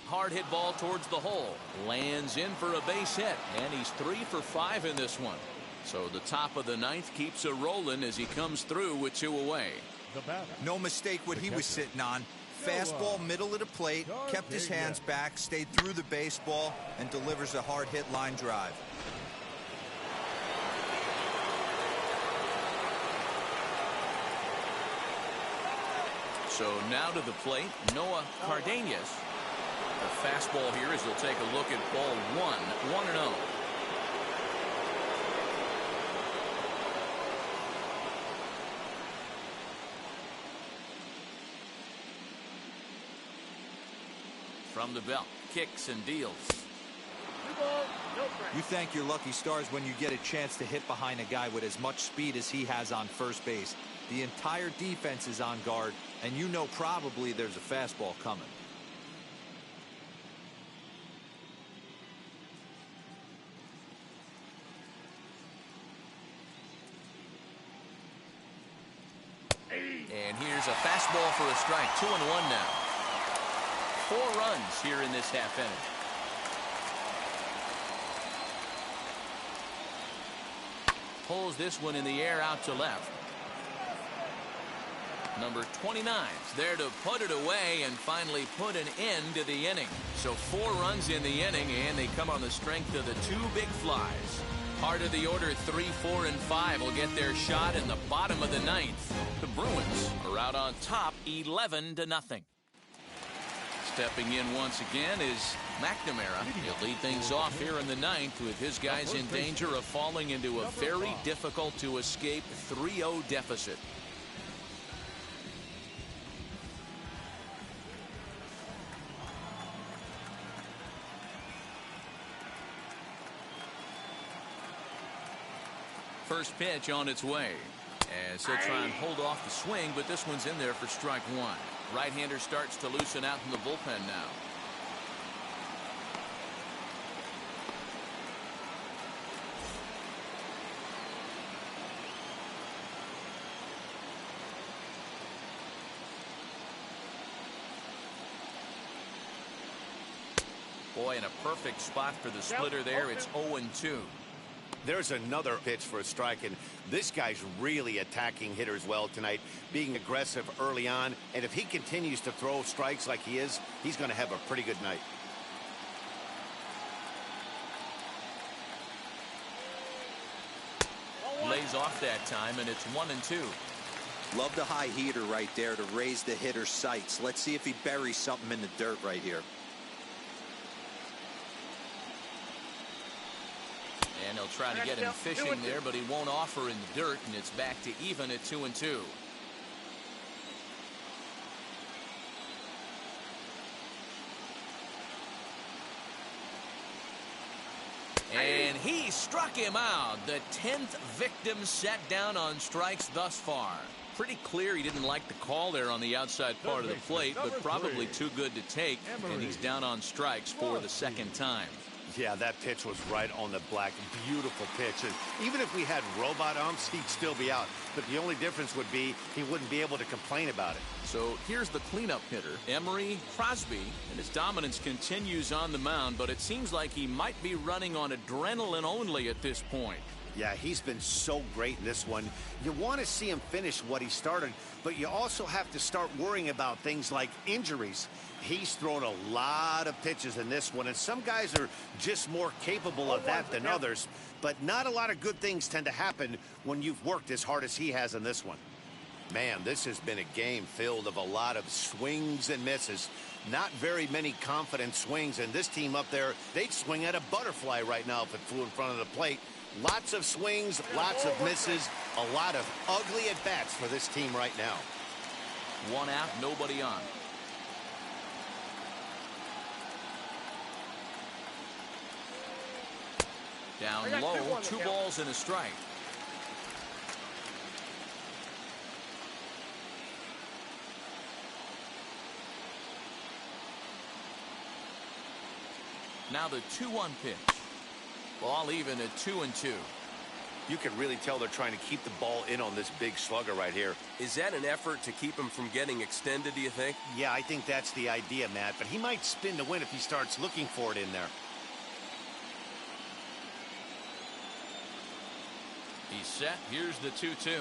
Hard hit ball towards the hole. Lands in for a base hit, and he's 3 for 5 in this one. So the top of the 9th keeps a rolling as he comes through with 2 away. No mistake what he was sitting on. Fastball middle of the plate, kept his hands back, stayed through the baseball, and delivers a hard hit line drive. So now to the plate, Noah Cardenas. The fastball here as he'll take a look at ball 1, 1-0. from the belt. Kicks and deals. You thank your lucky stars when you get a chance to hit behind a guy with as much speed as he has on first base. The entire defense is on guard, and you know probably there's a fastball coming. And here's a fastball for a strike. 2-1 now. 4 runs here in this half inning. Pulls this one in the air out to left. Number 29's there to put it away and finally put an end to the inning. So 4 runs in the inning, and they come on the strength of the 2 big flies. Part of the order 3, 4, and 5 will get their shot in the bottom of the 9th. The Bruins are out on top 11-0. Stepping in once again is McNamara. He'll lead things off here in the 9th with his guys in danger of falling into a very difficult to escape 3-0 deficit. First pitch on its way, as he'll try and hold off the swing, but this one's in there for strike 1. Right-hander starts to loosen out in the bullpen now. Boy, in a perfect spot for the splitter there. It's 0-2. There's another pitch for a strike, and this guy's really attacking hitters well tonight, being aggressive early on, and if he continues to throw strikes like he is, he's going to have a pretty good night. Lays off that time, and it's 1-2. Love the high heater right there to raise the hitter's sights. Let's see if he buries something in the dirt right here. And he'll try to get him fishing there, but he won't offer in the dirt, and it's back to even at 2-2. And he struck him out. The 10th victim set down on strikes thus far. Pretty clear he didn't like the call there on the outside part of the plate, but probably too good to take, and he's down on strikes for the second time. Yeah, that pitch was right on the black. Beautiful pitch. And even if we had robot umps, he'd still be out. But the only difference would be he wouldn't be able to complain about it. So here's the cleanup hitter, Emery Crosby, and his dominance continues on the mound, but it seems like he might be running on adrenaline only at this point. Yeah, he's been so great in this one. You want to see him finish what he started, but you also have to start worrying about things like injuries. He's thrown a lot of pitches in this one, and some guys are just more capable of that than others. But not a lot of good things tend to happen when you've worked as hard as he has in this one. Man, this has been a game filled of a lot of swings and misses. Not very many confident swings, and this team up there, they'd swing at a butterfly right now if it flew in front of the plate. Lots of swings, lots of misses, a lot of ugly at-bats for this team right now. 1 out, nobody on. Down low, 2 balls and a strike. Now the 2-1 pitch. Ball even at 2-2. You can really tell they're trying to keep the ball in on this big slugger right here. Is that an effort to keep him from getting extended, do you think? Yeah, I think that's the idea, Matt, but he might spin to win if he starts looking for it in there. He's set. Here's the 2-2.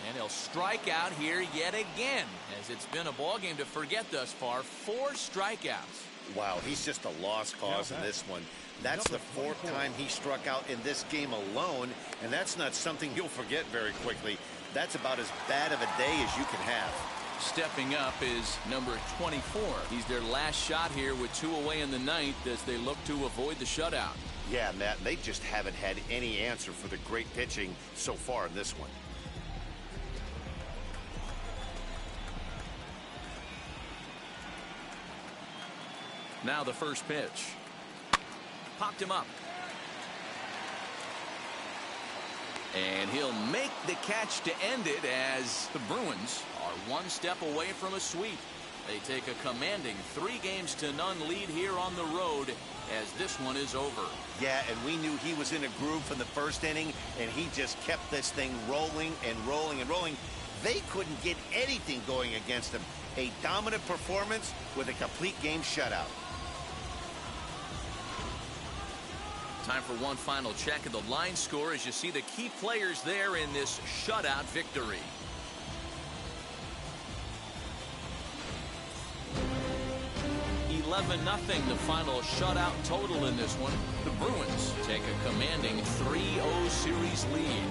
And he'll strike out here yet again, as it's been a ball game to forget thus far. 4 strikeouts. Wow, he's just a lost cause in this one. That's the 4th time he struck out in this game alone, and that's not something you'll forget very quickly. That's about as bad of a day as you can have. Stepping up is number 24. He's their last shot here with 2 away in the 9th as they look to avoid the shutout. Yeah, Matt, they just haven't had any answer for the great pitching so far in this one. Now the first pitch. Popped him up. And he'll make the catch to end it as the Bruins are one step away from a sweep. They take a commanding 3-0 lead here on the road as this one is over. Yeah, and we knew he was in a groove from the first inning, and he just kept this thing rolling and rolling and rolling. They couldn't get anything going against him. A dominant performance with a complete game shutout. Time for one final check of the line score as you see the key players there in this shutout victory. $11-0 the final shutout total in this one. The Bruins take a commanding 3-0 series lead.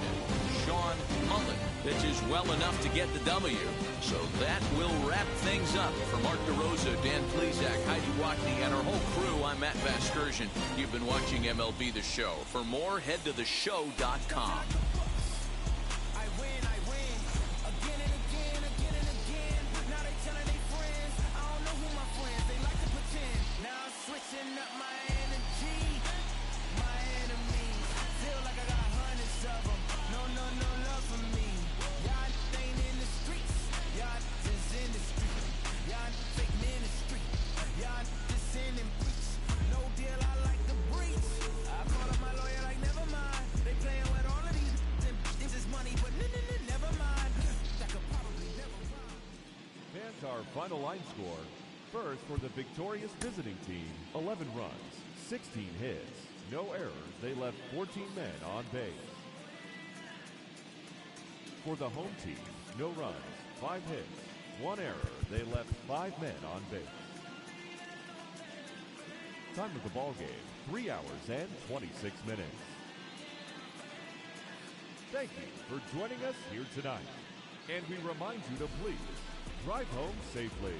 Sean Mullen pitches well enough to get the W. So that will wrap things up. For Mark DeRosa, Dan Plesac, Heidi Watney, and our whole crew, I'm Matt Vasgersian. You've been watching MLB The Show. For more, head to theshow.com. Our final line score. First, for the victorious visiting team, 11 runs, 16 hits, no errors. They left 14 men on base. For the home team, no runs, 5 hits, 1 error. They left 5 men on base. Time of the ball game, 3 hours and 26 minutes. Thank you for joining us here tonight. And we remind you to please drive home safely.